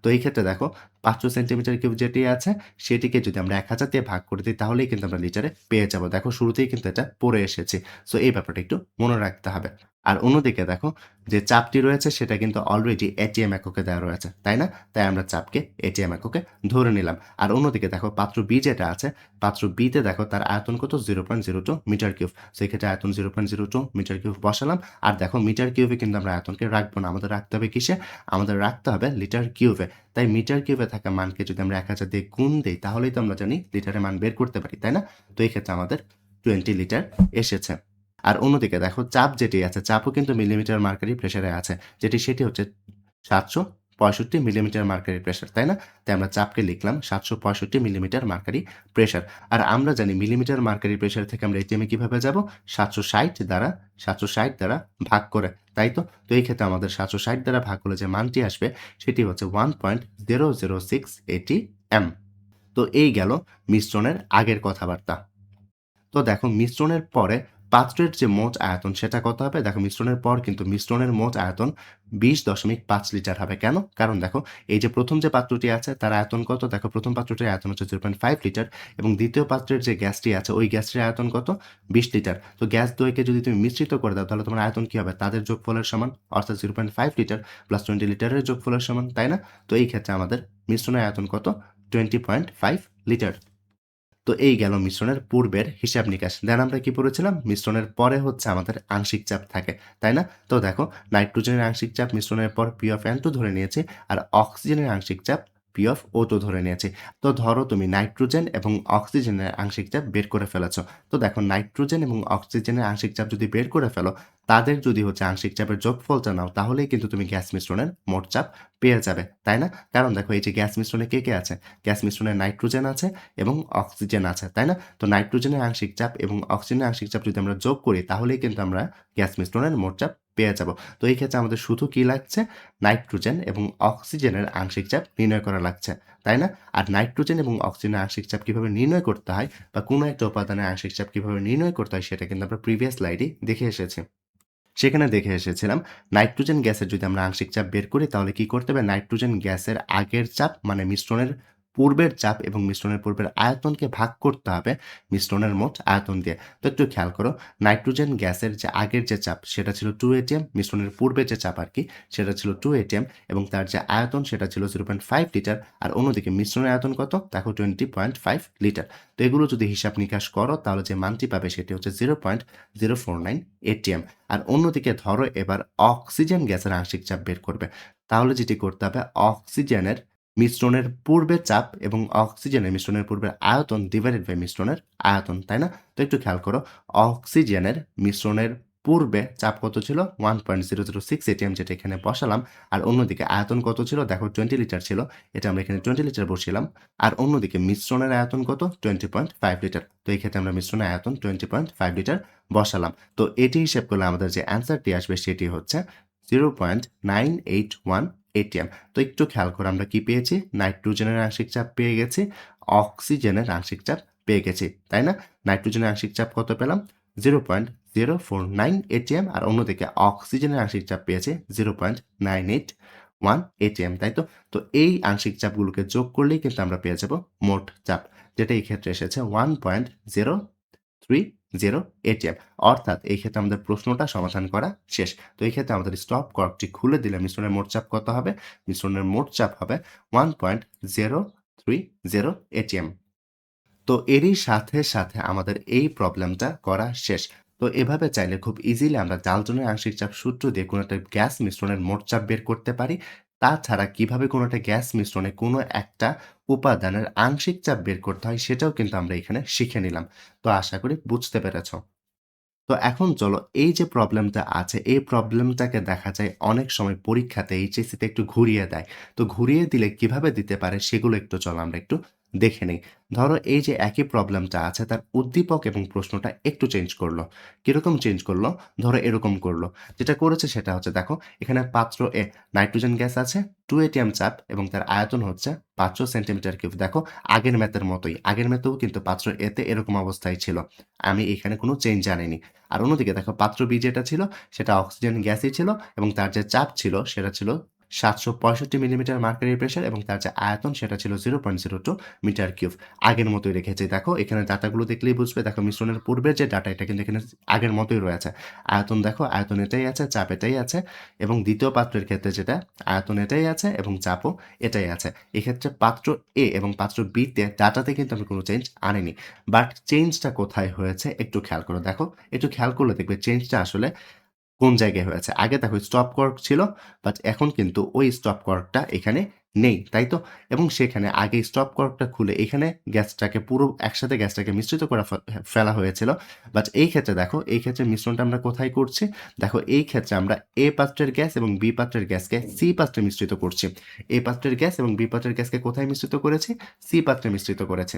তো এই ক্ষেত্রে দেখো 500 সেন্টিমিটার কিউব যেটি আছে সেটিকে যদি আমরা 1000 দিয়ে ভাগ করে দিই তাহলেই কিন্তু আমরা লিটারে পেয়ে যাব। দেখো শুরুতেই কিন্তু এটা পড়ে এসেছি। সো এই ব্যাপারটা একটু মনে রাখতে হবে। আর অন্যদিকে দেখো যে চাপটি রয়েছে সেটা কিন্তু অলরেডি এটিএম এককে দেওয়া রয়েছে, তাই না? তাই আমরা চাপকে এটিএম এককে ধরে নিলাম। আর অন্যদিকে দেখো পাত্র বি যেটা আছে, পাত্র বিতে দেখো তার আয়তন কত? 0.02 মিটার কিউব। সো এক্ষেত্রে আয়তন 0.02 মিটার কিউব বসালাম। আর দেখো মিটার কিউবে কিন্তু আমরা আয়তনকে রাখবো না, আমাদের রাখতে হবে কিসে? আমাদের রাখতে হবে লিটার কিউবে। তাই মিটার কিউবে থাকা মানকে যদি আমরা 1000 দিয়ে গুণ দেই তাহলেই তো আমরা জানি লিটারের মান বের করতে পারি, তাই না? তো এই ক্ষেত্রে আমাদের 20 লিটার এসেছে। আর অন্যদিকে দেখো চাপ যেটি আছে, চাপও কিন্তু মিলিমিটার মার্কারি প্রেসারে আছে, সেটি হচ্ছে 765 মিলিমিটার মার্কারি প্রেসার, তাই না? তাই আমরা চাপকে লিখলাম 765 মিলিমিটার মার্কারি প্রেসার। আর আমরা জানি মিলিমিটার মার্কারি প্রেসার থেকে আমরা এটিএমে কিভাবে যাব? 760 দ্বারা ভাগ করে, তাই তো? তো এই ক্ষেত্রে আমাদের 760 দ্বারা ভাগ করলে যে মানটি আসবে সেটি হচ্ছে 1.006 ATM। তো এই গেল মিশ্রণের আগের কথাবার্তা। তো দেখো মিশ্রণের পরে পাত্রের যে মোট আয়তন সেটা কত হবে? দেখো মিশ্রণের পর কিন্তু মিশ্রণের মোট আয়তন 20.5 লিটার হবে। কেন? কারণ দেখো এই যে প্রথম যে পাত্রটি আছে তার আয়তন কত? দেখো প্রথম পাত্রটির আয়তন হচ্ছে 0.5 লিটার এবং দ্বিতীয় পাত্রের যে গ্যাসটি আছে ওই গ্যাসটির আয়তন কত? 20 লিটার। তো গ্যাস দ্বয়কে যদি তুমি মিশ্রিত করে দাও তাহলে তোমার আয়তন কি হবে? তাদের যোগফলের সমান, অর্থাৎ 0.5 লিটার প্লাস 20 লিটারের যোগফলের সমান, তাই না? তো এই ক্ষেত্রে আমাদের মিশ্রণের আয়তন কত? 20.5 লিটার। তো তো এই গেল মিশ্রণের পূর্বের হিসাব নিকাশ। দেন আমরা কি পড়েছিলাম? মিশ্রণের পরে হচ্ছে আমাদের আংশিক চাপ থাকে, তাই না? তো দেখো নাইট্রোজেনের আংশিক চাপ মিশ্রণের পর P of N2 ধরে নিয়েছি, আর অক্সিজেনের আংশিক চাপ P of O2 ধরে নিয়েছি। তো ধরো তুমি নাইট্রোজেন এবং অক্সিজেনের আংশিক চাপ বের করে ফেলেছো। তো দেখো নাইট্রোজেন এবং অক্সিজেনের আংশিক চাপ যদি বের করে ফেলো, তাদের যদি হচ্ছে আংশিক চাপের যোগফলটা নাও, তাহলেই কিন্তু তুমি গ্যাস মিশ্রণের মোট চাপ পেয়ে যাবে, তাই না? কারণ দেখো এই যে গ্যাস মিশ্রণে কে আছে? গ্যাস মিশ্রণে নাইট্রোজেন আছে এবং অক্সিজেন আছে, তাই না? তো নাইট্রোজেনের আংশিক চাপ এবং অক্সিজেনের আংশিক চাপ যদি আমরা যোগ করি, তাহলেই কিন্তু আমরা গ্যাস মিশ্রণের মোট চাপ পেয়ে যাব। তো এই ক্ষেত্রে আমাদের শুধু কি লাগছে? নাইট্রোজেন এবং অক্সিজেনের আংশিক চাপ নির্ণয় করা লাগছে, তাই না? আর নাইট্রোজেন এবং অক্সিজেনের আংশিক চাপ কিভাবে নির্ণয় করতে হয় বা কোনো একটা উপাদানের আংশিক চাপ কিভাবে নির্ণয় করতে হয়, সেটা কিন্তু আমরা প্রিভিয়াস স্লাইডেই দেখে এসেছি। সেখানে দেখে এসেছিলাম নাইট্রোজেন গ্যাসের যদি আমরা আংশিক চাপ বের করি, তাহলে কি করতে হবে? নাইট্রোজেন গ্যাসের আগের চাপ মানে মিশ্রণের পূর্বের চাপ এবং মিশ্রণের পূর্বের আয়তনকে ভাগ করতে হবে মিশ্রণের মোট আয়তন দিয়ে। তো একটু খেয়াল করো, নাইট্রোজেন গ্যাসের যে আগের যে চাপ সেটা ছিল 2 atm, মিশ্রণের পূর্বে যে চাপ আর কি সেটা ছিল 2 atm এবং তার যে আয়তন সেটা ছিল 0.5 লিটার। আর অন্যদিকে মিশ্রণের আয়তন কত? দেখো 20.5 লিটার। তো এগুলো যদি হিসাব নিকাশ করো, তাহলে যে মানটি পাবে সেটি হচ্ছে 0.049 atm। আর অন্যদিকে ধরো এবার অক্সিজেন গ্যাসের আংশিক চাপ বের করবে। তাহলে যেটি করতে হবে, অক্সিজেনের মিশ্রণের পূর্বে চাপ এবং অক্সিজেনের মিশ্রণের পূর্বের আয়তন ডিভাইডেড বাই মিশ্রণের আয়তন, তাই না? তো একটু খেয়াল করো, অক্সিজেনের মিশ্রণের পূর্বে চাপ কত ছিল? 1.006 atm, যেটা এখানে বসালাম। আর অন্যদিকে আয়তন কত ছিল? দেখো 20 লিটার ছিল, এটা আমরা এখানে 20 লিটার বসিলাম। আর অন্যদিকে মিশ্রণের আয়তন কত? 20.5 লিটার। তো এই ক্ষেত্রে আমরা মিশ্রণের আয়তন 20.5 লিটার বসালাম। তো এটি হিসেব করলে আমাদের যে অ্যান্সারটি আসবে সেটি হচ্ছে 0.981 atm। তো একটু খেয়াল করে আমরা কি পেয়েছি? নাইট্রোজেনের আংশিক চাপ পেয়ে গেছি, অক্সিজেনের আংশিক চাপ পেয়ে গেছি, তাই না? নাইট্রোজেনের আংশিক চাপ কত পেলাম? 0.049 atm, আর অন্যদিকে অক্সিজেনের আংশিক চাপ পেয়েছি 0.981 atm, তাই তো? তো এই আংশিক চাপগুলোকে যোগ করলেই কিন্তু আমরা পেয়ে যাব মোট চাপ, যেটা এই ক্ষেত্রে এসেছে 1.030 atm। অর্থাৎ এই ক্ষেত্রে আমাদের প্রশ্নটা সমাধান করা শেষ। তো এই ক্ষেত্রে আমাদের স্টপ কর্কটি খুলে দিলে মিশ্রণের মোট চাপ কত হবে? মিশ্রণের মোট চাপ হবে 1.030 atm। তো এরই সাথে, সাথে আমাদের এই প্রবলেমটা করা শেষ। তো এভাবে চাইলে খুব ইজিলি আমরা ডাল্টনের আংশিক চাপ সূত্র দিয়ে কোনো একটা গ্যাস মিশ্রণের মোট চাপ বের করতে পারি। তাছাড়া কিভাবে কোনো একটা গ্যাস মিশ্রণে কোনো একটা উপাদানের আংশিক চাপ বের করতে হয়, সেটাও কিন্তু আমরা এখানে শিখে নিলাম। তো আশা করি বুঝতে পেরেছ। তো এখন চলো, এই যে প্রবলেমটা আছে, এই প্রবলেমটাকে দেখা যায় অনেক সময় পরীক্ষাতে এইচএসসিতে একটু ঘুরিয়ে দেয়। তো ঘুরিয়ে দিলে কিভাবে দিতে পারে সেগুলো একটু চলো আমরা একটু দেখে নেই। ধরো এই যে একই প্রবলেমটা আছে, তার উদ্দীপক এবং প্রশ্নটা একটু চেঞ্জ করলো। কিরকম চেঞ্জ করলো? ধরো এরকম করলো। যেটা করেছে সেটা হচ্ছে, দেখো এখানে পাত্র এ নাইট্রোজেন গ্যাস আছে, 2 atm চাপ এবং তার আয়তন হচ্ছে 500 সেন্টিমিটার কিউব। দেখো আগের ম্যাথের মতোই, আগের ম্যাথেও কিন্তু পাত্র এতে এরকম অবস্থায় ছিল। আমি এখানে কোনো চেঞ্জ আনিনি। আর অন্যদিকে দেখো পাত্র বি যেটা ছিল সেটা অক্সিজেন গ্যাসই ছিল এবং তার যে চাপ ছিল সেটা ছিল 765 মিলিমিটার মার্কারি প্রেশার এবং তার যে আয়তন সেটা ছিল 0.02 মিটার কিউব। আগের মতোই রেখেছি। দেখো এখানে ডাটাগুলো দেখলেই বুঝবে। দেখো মিশ্রণের পূর্বের যে ডাটা এটা কিন্তু এখানে আগের মতোই রয়েছে। আয়তন দেখো, আয়তন এটাই আছে, চাপ এটাই আছে এবং দ্বিতীয় পাত্রের ক্ষেত্রে যেটা আয়তন এটাই আছে এবং চাপও এটাই আছে। এক্ষেত্রে পাত্র এ এবং পাত্র বিতে ডাটাতে কিন্তু আমি কোনো চেঞ্জ আনিনি। বাট চেঞ্জটা কোথায় হয়েছে একটু খেয়াল করো। দেখো একটু খেয়াল করলে দেখবে চেঞ্জটা আসলে কোন জায়গায় হয়েছে। আগে দেখো স্টপ কর্ক ছিল, বাট এখন কিন্তু ওই স্টপ কর্কটা এখানে নেই, তাই তো? এবং সেখানে আগে স্টপ কর্কটা খুলে এখানে গ্যাসটাকে পুরো একসাথে গ্যাসটাকে মিশ্রিত করে ফেলা হয়েছিল। বাট এই ক্ষেত্রে দেখো, এই ক্ষেত্রে মিশ্রণটা আমরা কোথায় করছি? দেখো এই ক্ষেত্রে আমরা এ পাত্রের গ্যাস এবং বি পাত্রের গ্যাসকে সি পাত্রে মিশ্রিত করছি। এ পাত্রের গ্যাস এবং বি পাত্রের গ্যাসকে কোথায় মিশ্রিত করেছি? সি পাত্রে মিশ্রিত করেছি।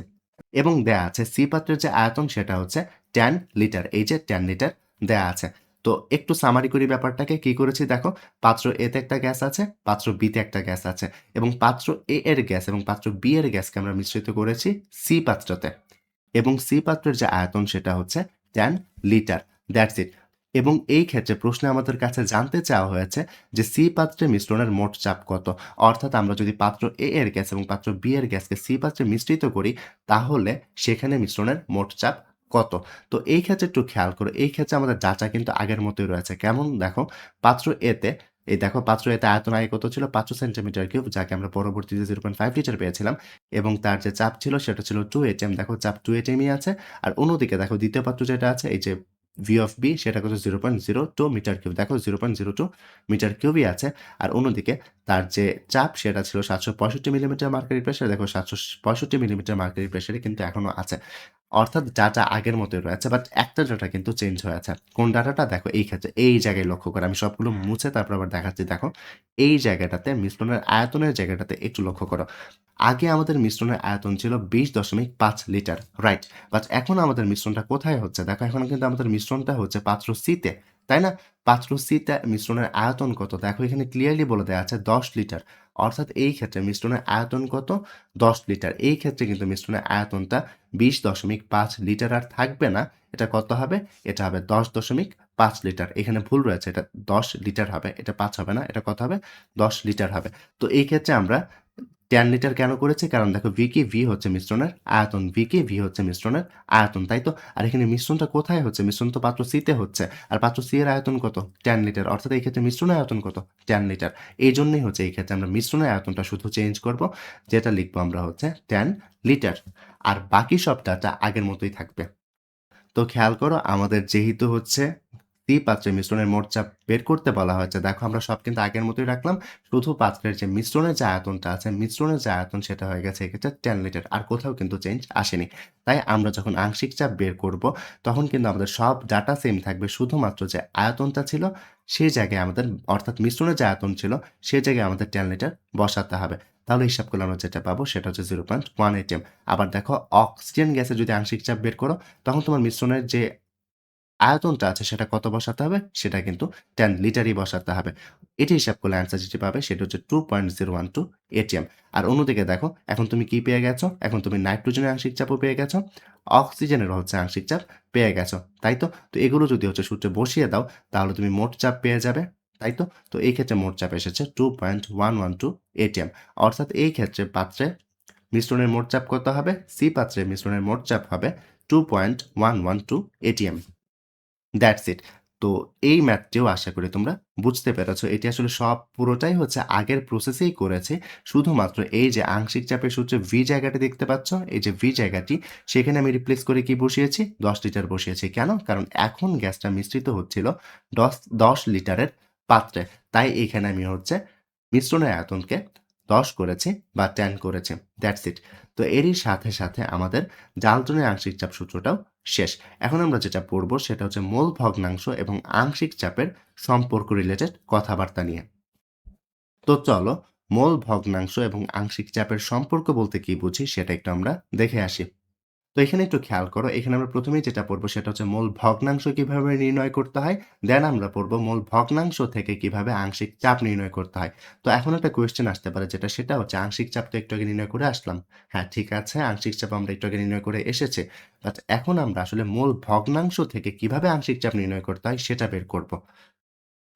এবং দেয়া আছে সি পাত্রের যে আয়তন সেটা হচ্ছে 10 লিটার। এই যে 10 লিটার দেয়া আছে। তো একটু সামারি করি ব্যাপারটাকে। কি করেছি দেখো, পাত্র এতে একটা গ্যাস আছে, পাত্র বিতে একটা গ্যাস আছে এবং পাত্র এ এর গ্যাস এবং পাত্র বি এর গ্যাসকে আমরা মিশ্রিত করেছি সি পাত্রতে এবং সি পাত্রের যে আয়তন সেটা হচ্ছে 10 লিটার। That's it. এবং এই ক্ষেত্রে প্রশ্নে আমাদের কাছে জানতে চাওয়া হয়েছে যে সি পাত্রে মিশ্রণের মোট চাপ কত। অর্থাৎ আমরা যদি পাত্র এ এর গ্যাস এবং পাত্র বি এর গ্যাসকে সি পাত্রে মিশ্রিত করি, তাহলে সেখানে মিশ্রণের মোট চাপ কত। তো এই ক্ষেত্রে একটু খেয়াল করো, এই ক্ষেত্রে আমাদের ডাটা কিন্তু আগের মতোই রয়েছে। কেমন? দেখো পাত্র এতে এই দেখো পাত্র এতে আয়তন আগে কত ছিল 500 সেন্টিমিটার কিউব, যাকে আমরা পরবর্তীতে 0.5 লিটার পেয়েছিলাম, এবং তার যে চাপ ছিল সেটা ছিল 2 atm। দেখো চাপ 2 atm-ই আছে। আর অন্যদিকে দেখো দ্বিতীয় পাত্র যেটা আছে এই যে ভি অফ বি সেটা কত 0.02 মিটার কিউব। দেখো 0.02 মিটার কিউবই আছে। আর অন্যদিকে তার যে চাপ সেটা ছিল 765 মিলিমিটার মার্কারি প্রেসার। দেখো 765 মিলিমিটার মার্কারি প্রেসারে কিন্তু এখনো আছে। অর্থাৎ ডাটা আগের মতোই রয়েছে, বাট একটা ডাটা কিন্তু চেঞ্জ হয়েছে। কোন ডাটাটা? দেখো এই ক্ষেত্রে এই জায়গায় লক্ষ্য করো। আমি সবগুলো মুছে তারপর আবার দেখাচ্ছি। দেখো এই জায়গাটাতে মিশ্রণের আয়তনের জায়গাটাতে একটু লক্ষ্য করো। আগে আমাদের মিশ্রণের আয়তন ছিল 20.5 লিটার, রাইট? বাট এখন আমাদের মিশ্রণটা কোথায় হচ্ছে? দেখো এখন কিন্তু আমাদের মিশ্রণটা হচ্ছে পাত্র সিতে, তাই না? পাত্র সিতে মিশ্রণের আয়তন কত? দেখো এখানে ক্লিয়ারলি বলে দেওয়া আছে 10 লিটার। অর্থাৎ এই ক্ষেত্রে মিশ্রণের আয়তন কত? 10 লিটার। এই ক্ষেত্রে কিন্তু মিশ্রণের আয়তনটা 20.5 লিটার আর থাকবে না। এটা কত হবে? এটা হবে 10.5 লিটার। এখানে ভুল রয়েছে। এটা 10 লিটার হবে। এটা 5 হবে না। এটা কত হবে? 10 লিটার হবে। তো এই ক্ষেত্রে আমরা 10 লিটার কেন করেছি? কারণ দেখো ভি কি? ভি হচ্ছে মিশ্রণের আয়তন। ভি কি? ভি হচ্ছে মিশ্রণের আয়তন, তাই তো? আর এখানে মিশ্রণটা কোথায় হচ্ছে? মিশ্রণ তো পাত্র সিতে হচ্ছে। আর পাত্র সি এর আয়তন কত? 10 লিটার। অর্থাৎ এই ক্ষেত্রে মিশ্রণের আয়তন কত? 10 লিটার। এইজন্যই হচ্ছে এই ক্ষেত্রে আমরা মিশ্রণের আয়তনটা শুধু চেঞ্জ করব। যেটা লিখবো আমরা হচ্ছে 10 লিটার। আর বাকি সব ডাটা আগের মতোই থাকবে। তো খেয়াল করো আমাদের যেহেতু হচ্ছে সি পাত্রে মিশ্রণের মোট চাপ বের করতে বলা হয়েছে, দেখো আমরা সব কিন্তু আগের মতোই রাখলাম। শুধু পাত্রের যে মিশ্রণের যে আয়তনটা আছে, মিশ্রণের যে আয়তন সেটা হয়ে গেছে এক্ষেত্রে 10 লিটার। আর কোথাও কিন্তু চেঞ্জ আসেনি। তাই আমরা যখন আংশিক চাপ বের করব তখন কিন্তু আমাদের সব ডাটা সেম থাকবে। শুধুমাত্র যে আয়তনটা ছিল সেই জায়গায় আমাদের, অর্থাৎ মিশ্রণের যে আয়তন ছিল সেই জায়গায় আমাদের 10 লিটার বসাতে হবে। তাহলে হিসাব করলে আমরা যেটা পাবো সেটা হচ্ছে 0.1 atm। আবার দেখো অক্সিজেন গ্যাসের যদি আংশিক চাপ বের করো তখন তোমার মিশ্রণের যে আয়তনটা আছে সেটা কত বসাতে হবে? সেটা কিন্তু 10 লিটারই বসাতে হবে। এটি হিসাব করলে অ্যান্সার যেটি পাবে সেটা হচ্ছে 2.012 atm। আর অন্যদিকে দেখো এখন তুমি কি পেয়ে গেছো? এখন তুমি নাইট্রোজেনের আংশিক চাপও পেয়ে গেছো, অক্সিজেনেরও হচ্ছে আংশিক চাপ পেয়ে গেছো, তাই তো? তো এগুলো যদি হচ্ছে সূত্রে বসিয়ে দাও তাহলে তুমি মোট চাপ পেয়ে যাবে, তাই তো? তো এই ক্ষেত্রে মোট চাপ এসেছে 2.112 atm। অর্থাৎ এই ক্ষেত্রে পাত্রে মিশ্রণের মোট চাপ কত হবে? সি পাত্রে মিশ্রণের মোট চাপ হবে 2.112 atm। That's it. তো এই ম্যাথটিও আশা করি তোমরা বুঝতে পেরেছো। এটি আসলে সব পুরোটাই হচ্ছে আগের প্রসেসেই করেছি। শুধুমাত্র এই যে আংশিক চাপের সূত্রে ভি জায়গাটি দেখতে পাচ্ছ, এই যে ভি জায়গাটি সেখানে আমি রিপ্লেস করে কি বসিয়েছি? 10 লিটার বসিয়েছি। কেন? কারণ এখন গ্যাসটা মিশ্রিত হচ্ছিল 10 লিটারের পাত্রে। তাই এখানে আমি হচ্ছে মিশ্রণের আয়তনকে 10 করেছি বা 10 করেছি। That's it. তো এরই সাথে, সাথে আমাদের ডাল্টনের আংশিক চাপ সূত্রটাও শেষ। এখন আমরা যেটা পড়ব সেটা হচ্ছে মোল ভগ্নাংশ এবং আংশিক চাপের সম্পর্ক রিলেটেড কথাবার্তা নিয়ে। তো চলো মোল ভগ্নাংশ এবং আংশিক চাপের সম্পর্ক বলতে কি বুঝি সেটা একটু আমরা দেখে আসি। তো এখানে একটু খেয়াল করো, এখানে আমরা প্রথমেই যেটা পড়বো সেটা হচ্ছে মোল ভগ্নাংশ কিভাবে নির্ণয় করতে হয়, দেন আমরা পড়বো মোল ভগ্নাংশ থেকে কিভাবে আংশিক চাপ নির্ণয় করতে হয়। তো এখন একটা কোয়েশ্চেন আসতে পারে সেটা হচ্ছে আংশিক চাপ তো একটু আগে নির্ণয় করে আসলাম। হ্যাঁ ঠিক আছে, আংশিক চাপ আমরা একটু আগে নির্ণয় করে এসেছি। বাট এখন আমরা আসলে মোল ভগ্নাংশ থেকে কিভাবে আংশিক চাপ নির্ণয় করতে হয় সেটা বের করব।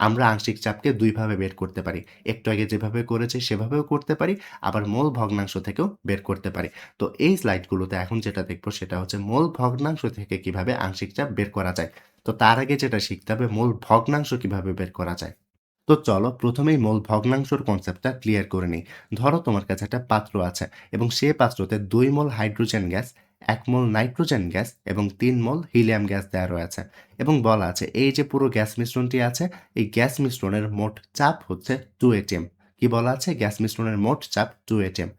আমরা আংশিক চাপকে ২ ভাবে বের করতে পারি। একটু আগে যেভাবে করেছি সেভাবেও করতে পারি, আবার মোল ভগ্নাংশ থেকেও বের করতে পারি। তো এই স্লাইডগুলোতে এখন যেটা দেখব সেটা হচ্ছে মোল ভগ্নাংশ থেকে কিভাবে আংশিক চাপ বের করা যায়। তো তার আগে যেটা শিখতে হবে মোল ভগ্নাংশ কিভাবে বের করা যায়। তো চলো প্রথমেই মোল ভগ্নাংশর কনসেপ্টটা ক্লিয়ার করে নিই। ধরো তোমার কাছে একটা পাত্র আছে এবং সে পাত্রতে 2 মোল হাইড্রোজেন গ্যাস, 1 মোল নাইট্রোজেন গ্যাস এবং 3 মোল হিলিয়াম গ্যাস দেওয়া রয়েছে এবং বলা আছে এই যে পুরো গ্যাস মিশ্রণটি আছে এই গ্যাস মিশ্রণের মোট চাপ হচ্ছে 2 atm। কি বলা আছে? গ্যাস মিশ্রণের মোট চাপ 2 atm।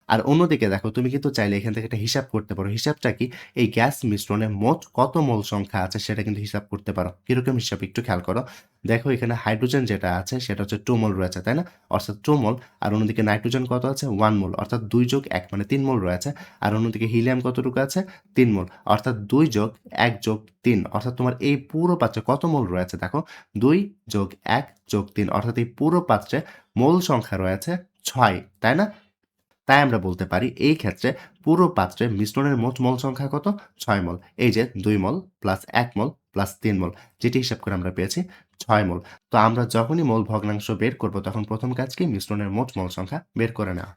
আর অন্যদিকে দেখো তুমি কিন্তু চাইলে এখান থেকে একটা হিসাব করতে পারো। হিসাবটা কি? এই গ্যাস মিশ্রণে মোট কত মোল সংখ্যা আছে সেটা কিন্তু হিসাব করতে পারো। কিরকম হিসাব একটু খেয়াল করো। দেখো এখানে হাইড্রোজেন যেটা আছে সেটা হচ্ছে 2 মোল রয়েছে, তাই না? অর্থাৎ 2 মোল। আর অন্যদিকে নাইট্রোজেন কত আছে? 1 মোল, অর্থাৎ 2 যোগ 1 মানে 3 মোল রয়েছে। আর অন্যদিকে হিলিয়াম কতটুকু আছে? 3 মোল, অর্থাৎ 2 যোগ 1 যোগ 3, অর্থাৎ তোমার এই পুরো পাত্রে কত মোল রয়েছে? দেখো 2 যোগ 1 যোগ 3, অর্থাৎ এই পুরো পাত্রে মোল সংখ্যা রয়েছে 6, তাই না? তাই আমরা বলতে পারি এই ক্ষেত্রে পুরো পাত্রে মিশ্রণের মোট মোল সংখ্যা কত? 6 মোল। এই যে 2 মোল প্লাস 1 মোল প্লাস 3 মোল, যেটি হিসাব করে আমরা পেয়েছি 6 মোল। তো আমরা যখনই মোল ভগ্নাংশ বের করব তখন প্রথম কাজ কি? মিশ্রণের মোট মোল সংখ্যা বের করে নেওয়া।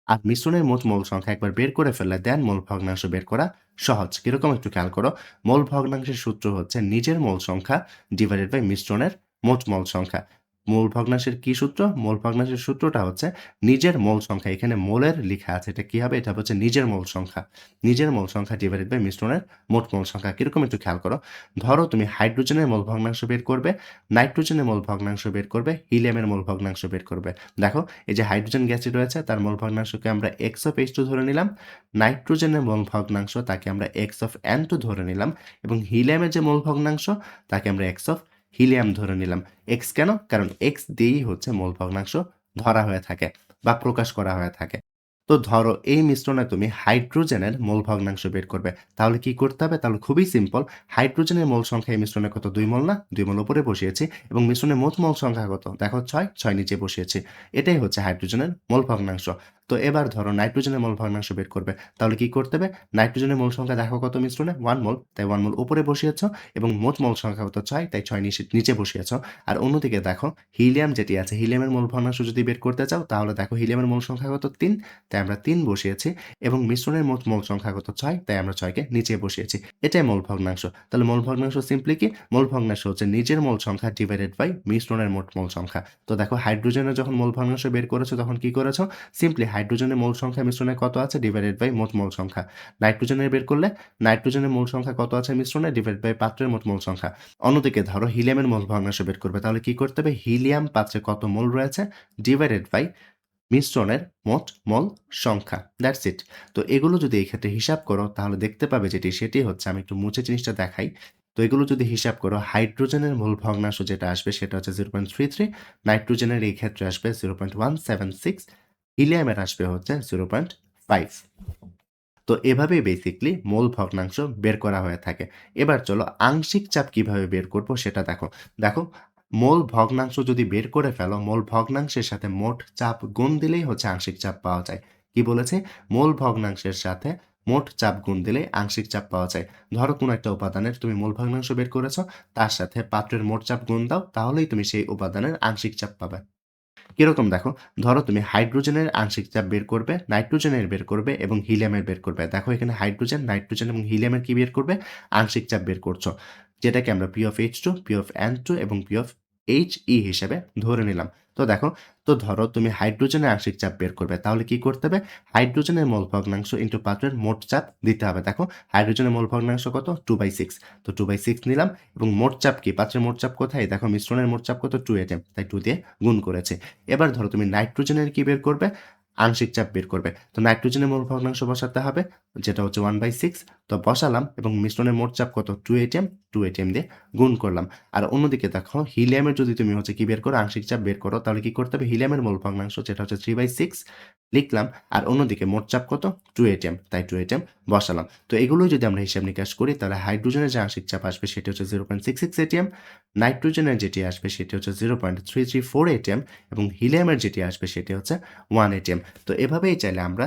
আর মিশ্রণের মোট মোল সংখ্যা একবার বের করে ফেললে দেন মোল ভগ্নাংশ বের করা সহজ। কিরকম একটু খেয়াল করো। মোল ভগ্নাংশের সূত্র হচ্ছে নিজের মোল সংখ্যা ডিভাইডেড বাই মিশ্রণের মোট মোল সংখ্যা। মোল ভগ্নাংশের কি সূত্র? মোল ভগ্নাংশের সূত্রটা হচ্ছে নিজের মোল সংখ্যা। এখানে মোলের লিখা আছে। এটা কি হবে? এটা হচ্ছে নিজের মোল সংখ্যা। নিজের মোল সংখ্যা ডিভাইডেড বাই মিশ্রণের মোট মোল সংখ্যা। কিরকম একটু খেয়াল করো। ধরো তুমি হাইড্রোজেনের মোল ভগ্নাংশ বের করবে, নাইট্রোজেনের মোল ভগ্নাংশ বের করবে, হিলিয়ামের মোল ভগ্নাংশ বের করবে। দেখো এই যে হাইড্রোজেন গ্যাসটি রয়েছে তার মোল ভগ্নাংশকে আমরা x অফ H2 ধরে নিলাম। নাইট্রোজেনের মোল ভগ্নাংশ তাকে আমরা x অফ N2 ধরে নিলাম এবং হিলিয়ামের যে মোল ভগ্নাংশ তাকে আমরা x অফ হিলিয়াম ধরে নিলাম। x কেন? কারণ x দিয়েই হচ্ছে মোল ভগ্নাংশ ধরা হয়ে থাকে বা প্রকাশ করা হয়ে থাকে। তো ধরো এই মিশ্রণে তুমি হাইড্রোজেনের মোল ভগ্নাংশ বের করবে। তাহলে কি করতে হবে? তাহলে খুবই সিম্পল। হাইড্রোজেনের মোল সংখ্যা এই মিশ্রণে কত? 2 মোল না? 2 মোল উপরে বসিয়েছি এবং মিশ্রণের মোট মোল সংখ্যা কত? দেখো 6, 6 নিচে বসিয়েছি। এটাই হচ্ছে হাইড্রোজেনের মোল ভগ্নাংশ। তো এবার ধরো নাইট্রোজেনের মোল ভগ্নাংশ বের করবে। তাহলে কি করতে হবে? নাইট্রোজেনের মোল সংখ্যা দেখো কত মিশ্রণে? 1 মোল। তাই 1 মোল উপরে বসিয়েছ এবং মোট মোল সংখ্যা কত? 6, তাই 6 নিচে বসিয়েছ। আর অন্যদিকে দেখো হিলিয়াম যেটি আছে, হিলিয়ামের মোল ভগ্নাংশ যদি বের করতে চাও তাহলে দেখো হিলিয়ামের মোল সংখ্যা কত? 3, তাই আমরা 3 বসিয়েছি এবং মিশ্রণের মোট মোল সংখ্যা কত? 6, তাই আমরা 6 কে নিচে বসিয়েছি। এটাই মোল ভগ্নাংশ। তাহলে মোল ভগ্নাংশ সিম্পলি কি? মোল ভগ্নাংশ হচ্ছে নিজের মোল সংখ্যা ডিভাইডেড বাই মিশ্রণের মোট মোল সংখ্যা। তো দেখো হাইড্রোজেনের যখন মোল ভগ্নাংশ বের করেছো তখন কি করেছো? সিম্পলি হাইড্রোজেনের মোল সংখ্যা মিশ্রণে কত আছে ডিভাইডেড বাই মোট মোল সংখ্যা। নাইট্রোজেনের বের করলে নাইট্রোজেনের মোল সংখ্যা কত আছে মিশ্রণে ডিভাইড বাই পাত্রের মোট মোল সংখ্যা। অন্যদিকে ধরো হিলিয়ামের মোল ভগ্নাংশ বের করবে। তাহলে কি করতে হবে? হিলিয়াম পাত্রে কত মোল রয়েছে ডিভাইডেড বাই মিশ্রণের মোট মোল সংখ্যা। That's it. তো এগুলো যদি এই ক্ষেত্রে হিসাব করো তাহলে দেখতে পাবে সেটি হচ্ছে, আমি একটু মুছে জিনিসটা দেখাই। তো এগুলো যদি হিসাব করো হাইড্রোজেনের মোল ভগ্নাংশ যেটা আসবে সেটা হচ্ছে 0.33, নাইট্রোজেনের এই ক্ষেত্রে আসবে 0.176, হিলিয়ামের আসবে হচ্ছে 0.5। তো এভাবেই বেসিক্যালি মোল ভগ্নাংশ বের করা হয়ে থাকে। এবার চলো আংশিক চাপ কিভাবে বের করব সেটা দেখো। দেখো মোল ভগ্নাংশ যদি বের করে ফেলো, মোল ভগ্নাংশের সাথে মোট চাপ গুণ দিলেই হচ্ছে আংশিক চাপ পাওয়া যায়। কি বলেছে? মোল ভগ্নাংশের সাথে মোট চাপ গুণ দিলেই আংশিক চাপ পাওয়া যায়। ধরো কোনো একটা উপাদানের তুমি মোল ভগ্নাংশ বের করেছো, তার সাথে পাত্রের মোট চাপ গুণ দাও, তাহলেই তুমি সেই উপাদানের আংশিক চাপ পাবে। কিরকম দেখো, ধরো তুমি হাইড্রোজেনের আংশিক চাপ বের করবে, নাইট্রোজেনের বের করবে এবং হিলিয়ামের বের করবে। দেখো এখানে হাইড্রোজেন, নাইট্রোজেন এবং হিলিয়ামের কি বের করবে? আংশিক চাপ বের করছো। যেটাকে আমরা P of H2, P of N2 এবং P of He হিসেবে ধরে নিলাম। তো দেখো, তো ধরো তুমি হাইড্রোজেনের আংশিক চাপ বের করবে। তাহলে কি করতে হবে? হাইড্রোজেনের মোল ভগ্নাংশ ইনটু পাত্রের মোট চাপ দিতে হবে। দেখো হাইড্রোজেনের মোল ভগ্নাংশ কত? 2/6। তো 2/6 নিলাম এবং মোট চাপ কি? পাত্রের মোট চাপ কোথায়? দেখো মিশ্রণের মোট চাপ কত? 2 atm, তাই 2 দিয়ে গুণ করেছে। এবার ধরো তুমি নাইট্রোজেনের কি বের করবে? আংশিক চাপ বের করবে। তো নাইট্রোজেনের মোল ভগ্নাংশ বসাতে হবে, যেটা হচ্ছে 1/6। তো বসালাম এবং মিশ্রণের মোট চাপ কত? 2 atm, 2 atm দিয়ে গুণ করলাম। আর অন্যদিকে দেখো হিলিয়ামের যদি তুমি হচ্ছে কি বের করো? আংশিক চাপ বের করো, তাহলে কি করতে হবে? হিলিয়ামের মোল ভগ্নাংশ যেটা হচ্ছে 3/6 লিখলাম আর অন্যদিকে মোট চাপ কত? 2 atm, তাই 2 atm বসালাম। তো এগুলোই যদি আমরা হিসাব নিকাশ করি তাহলে হাইড্রোজেনের যে আংশিক চাপ আসবে সেটি হচ্ছে 0.66 atm, নাইট্রোজেনের যেটি আসবে সেটি হচ্ছে 0.334 atm এবং হিলিয়ামের যেটি আসবে সেটি হচ্ছে 1 atm। তো এভাবেই চাইলে আমরা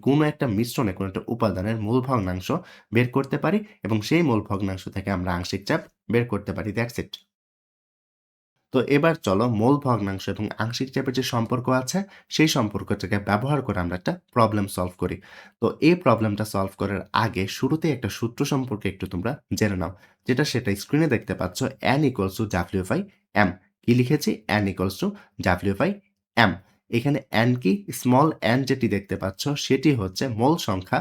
কোনো একটা মিশ্রণে কোনো একটা উপাদানের মোল ভগ্নাংশ বের করতে পারি এবং সেই মোল ভগ্নাংশ থেকে আমরা আংশিক চাপ বের করতে পারি। That's it. তো এবার চলো মোল ভগ্নাংশ এবং আংশিক চাপের যে সম্পর্ক আছে সেই সম্পর্কটাকে ব্যবহার করে আমরা একটা প্রবলেম সলভ করি। তো এই প্রবলেমটা সলভ করার আগে শুরুতেই একটা সূত্র সম্পর্কে একটু তোমরা জেনে নাও, সেটা স্ক্রিনে দেখতে পাচ্ছ, n = W/m। কি লিখেছি? n = W/m। এখানে n কি? স্মল n যেটি দেখতে পাচ্ছ সেটি হচ্ছে মোল সংখ্যা,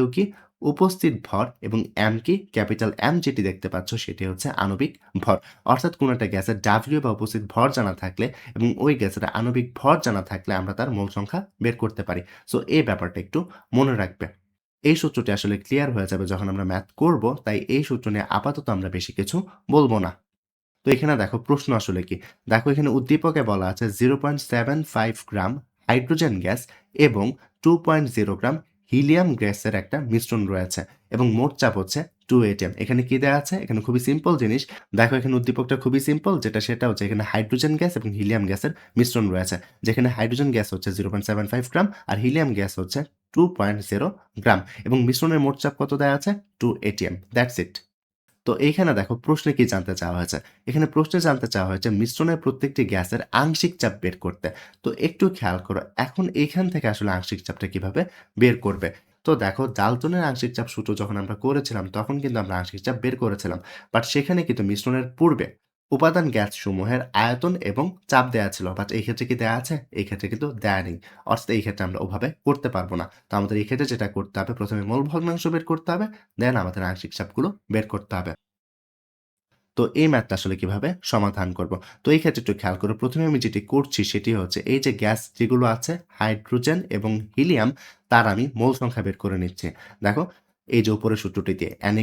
W কি? উপস্থিত ভর এবং m কি? ক্যাপিটাল M যেটি দেখতে পাচ্ছ সেটি হচ্ছে আণবিক ভর। অর্থাৎ কোনো একটা গ্যাসের W বা উপস্থিত ভর জানা থাকলে এবং ওই গ্যাসের আণবিক ভর জানা থাকলে আমরা তার মোল সংখ্যা বের করতে পারি। সো এই ব্যাপারটা একটু মনে রাখবে। এই সূত্রটি আসলে ক্লিয়ার হয়ে যাবে যখন আমরা ম্যাথ করব, তাই এই সূত্র নিয়ে আপাতত আমরা বেশি কিছু বলব না। তো এখানে দেখো প্রশ্ন আসলে কি? দেখো এখানে উদ্দীপকে বলা আছে 0.75 গ্রাম হাইড্রোজেন গ্যাস এবং 2.0 গ্রাম হিলিয়াম গ্যাসের একটা মিশ্রণ রয়েছে এবং মোট চাপ হচ্ছে 2 atm। এখানে কি দেয়া আছে? এখানে খুবই সিম্পল জিনিস। দেখো এখানে উদ্দীপকটা খুবই সিম্পল, সেটা হচ্ছে এখানে হাইড্রোজেন গ্যাস এবং হিলিয়াম গ্যাসের মিশ্রণ রয়েছে। যেখানে হাইড্রোজেন গ্যাস হচ্ছে 0.75 গ্রাম আর হিলিয়াম গ্যাস হচ্ছে 2.0 গ্রাম এবং মিশ্রণের মোট চাপ কত দেয়া আছে? 2 atm। That's it. তো এইখানে দেখো প্রশ্নে কি জানতে চাওয়া হয়েছে? এখানে প্রশ্নে জানতে চাওয়া হয়েছে মিশ্রণের প্রত্যেকটি গ্যাসের আংশিক চাপ বের করতে। তো একটু খেয়াল করো, এখন এইখান থেকে আসলে আংশিক চাপটা কিভাবে বের করবে? তো দেখো ডাল্টনের আংশিক চাপ সূত্র যখন আমরা করেছিলাম তখন কিন্তু আমরা আংশিক চাপ বের করেছিলাম। বাট সেখানে কিন্তু মিশ্রণের পূর্বে উপাদান গ্যাসসমূহের আয়তন এবং চাপ দেয়া ছিল। বাট এই ক্ষেত্রে কি দেয়া আছে? এই ক্ষেত্রে কিন্তু দেয়া নেই। অর্থাৎ এই ক্ষেত্রে আমরা ওভাবে করতে পারব না। তো আমাদের এই ক্ষেত্রে যেটা করতে হবে, ১ম এ মোল ভগ্নাংশ বের করতে হবে, দেন আমাদের আংশিক চাপগুলো বের করতে হবে। তো এই ম্যাথটা আসলে কিভাবে সমাধান করব? তো এই ক্ষেত্রে একটু খেয়াল করো। ১ম এ আমি যেটি করছি সেটি হচ্ছে এই যে গ্যাস যেগুলো আছে হাইড্রোজেন এবং হিলিয়াম তার আমি মোল সংখ্যা বের করে নিচ্ছি। দেখো এই যে উপরের সূত্রটি দিয়ে N =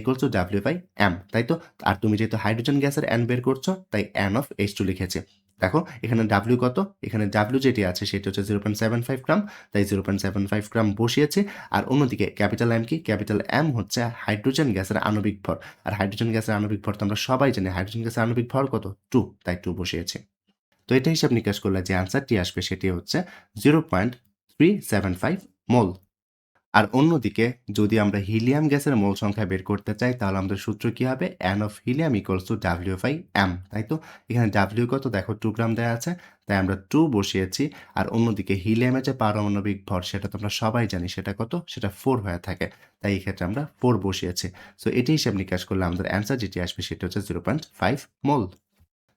W/m তাই তো? আর তুমি যেহেতু হাইড্রোজেন গ্যাসের N বের করছো তাই N of H2 লিখেছি। দেখো এখানে W কত? এখানে W যেটি আছে সেটি হচ্ছে 0.75 গ্রাম। তাই 0.75 গ্রাম বসিয়েছি। আর অন্যদিকে ক্যাপিটাল M কি? ক্যাপিটাল M হচ্ছে হাইড্রোজেন গ্যাসের আণবিক ভর। আর হাইড্রোজেন গ্যাসের আণবিক ভর তো আমরা সবাই জানি। হাইড্রোজেন গ্যাসের আণবিক ভর কত? 2 তাই 2 বসিয়েছি। তো এটা হিসাব নিকাশ করলে যে আনসারটি আসবে সেটি হচ্ছে 0.375 মোল। আর অন্যদিকে যদি আমরা হিলিয়াম গ্যাসের মোল সংখ্যা বের করতে চাই তাহলে আমাদের সূত্র কি হবে? N of helium equals to W/m তাই তো? এখানে W কত? দেখো 2 গ্রাম দেয়া আছে। তাই আমরা 2 বসিয়েছি। আর অন্যদিকে হিলিয়ামের যে পারমাণবিক ভর সেটা তো আমরা সবাই জানি। সেটা কত? সেটা 4 হয়ে থাকে। তাই এই ক্ষেত্রে আমরা 4 বসিয়েছি। সো এটি হিসাব নিকাশ করলে আমাদের অ্যান্সার যেটি আসবে সেটি হচ্ছে 0.5 মোল।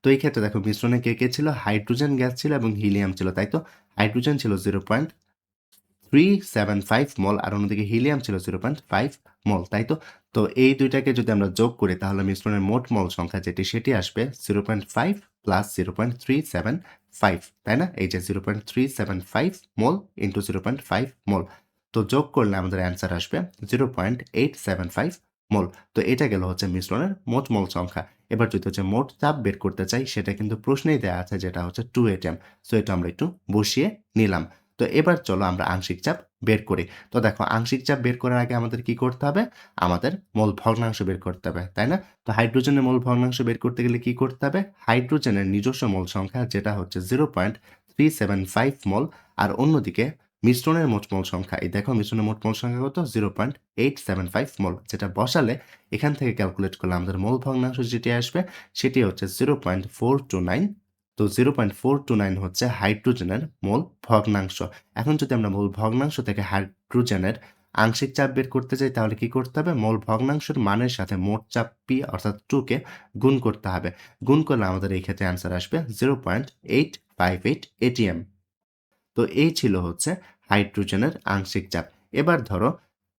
তো এই ক্ষেত্রে দেখো মিশ্রণে কে ছিল? হাইড্রোজেন গ্যাস ছিল এবং হিলিয়াম ছিল, তাই তো? হাইড্রোজেন ছিল 0.375 মোল আর অন্যদিকে হিলিয়াম ছিল 0.5 মোল, তাই তো? তো এই ২ টাকে যদি আমরা যোগ করি তাহলে মিশ্রণের মোট মোল সংখ্যা যেটি সেটি আসবে 0.5 প্লাস 0.375 তাই না? এই যে 0.375 মোল ইন্টু 0.5 মোল। তো যোগ করলে আমাদের অ্যান্সার আসবে 0.875 মোল। তো এটা গেল হচ্ছে মিশ্রণের মোট মোল সংখ্যা। এবার যদি হচ্ছে মোট চাপ বের করতে চাই সেটা কিন্তু প্রশ্নেই দেয়া আছে যেটা হচ্ছে 2 atm। সো এটা আমরা একটু বসিয়ে নিলাম। তো এবার চলো আমরা আংশিক চাপ বের করি। তো দেখো আংশিক চাপ বের করার আগে আমাদের কি করতে হবে? আমাদের মোল ভগ্নাংশ বের করতে হবে, তাই না? তো হাইড্রোজেনের মোল ভগ্নাংশ বের করতে গেলে কি করতে হবে? হাইড্রোজেনের নিজস্ব মোল সংখ্যা যেটা হচ্ছে 0.375 মোল আর অন্যদিকে মিশ্রণের মোট মোল সংখ্যা, এই দেখো মিশ্রণের মোট মোল সংখ্যা কত? 0.875 মোল। যেটা বসালে এখান থেকে ক্যালকুলেট করলে আমাদের মোল ভগ্নাংশ যেটি আসবে সেটি হচ্ছে 0.429। তো 0.429 হচ্ছে হাইড্রোজেনের মোল ভগ্নাংশ। এখন যদি আমরা মোল ভগ্নাংশ থেকে হাইড্রোজেনের আংশিক চাপ বের করতে চাই তাহলে কি করতে হবে? মোল ভগ্নাংশের মানের সাথে মোট চাপ P অর্থাৎ 2 কে গুণ করতে হবে। গুণ করলে আমাদের এই ক্ষেত্রে অ্যান্সার আসবে 0.858 atm। তো এই ছিল হচ্ছে হাইড্রোজেনের আংশিক চাপ। এবার ধরো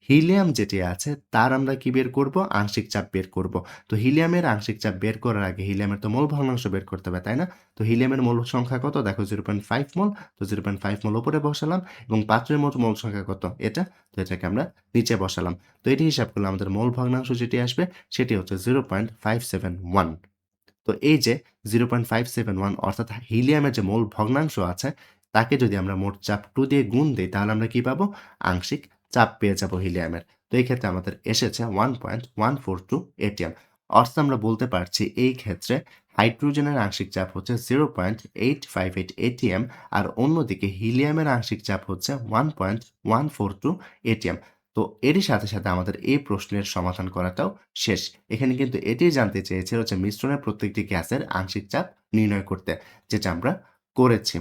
হিলিয়াম যেটি আছে তার আমরা কি বের করব? আংশিক চাপ বের করব। তো হিলিয়ামের আংশিক চাপ বের করার আগে হিলিয়ামের তো মোল ভগ্নাংশ বের করতে হবে, তাই না? তো হিলিয়ামের মোল সংখ্যা কত? দেখো 0.5 মোল। তো 0.5 মোল উপরে বসালাম এবং পাত্রের মোট মোল সংখ্যা কত? এটা। তো এটাকে আমরা নিচে বসালাম। তো এটি হিসাব করলে আমাদের মোল ভগ্নাংশ যেটি আসবে সেটি হচ্ছে 0.571। তো এই যে 0.571 অর্থাৎ হিলিয়ামের যে মোল ভগ্নাংশ আছে তাকে যদি আমরা মোট চাপ 2 দিয়ে গুণ দেই তাহলে আমরা কি পাবো? আংশিক চাপ পেয়ে যাবো হিলিয়ামের। তো এই ক্ষেত্রে আমাদের এসেছে 1.142 atm। অর্থাৎ আমরা বলতে পারছি এই ক্ষেত্রে হাইড্রোজেনের আংশিক চাপ হচ্ছে 0.858 atm আর অন্যদিকে হিলিয়ামের আংশিক চাপ হচ্ছে 1.142 atm। তো এরই সাথে, সাথে আমাদের এই প্রশ্নের সমাধান করাটাও শেষ। এখানে কিন্তু এটিই জানতে চেয়েছিল যে মিশ্রণের প্রত্যেকটি গ্যাসের আংশিক চাপ নির্ণয় করতে, যেটা আমরা করেছি।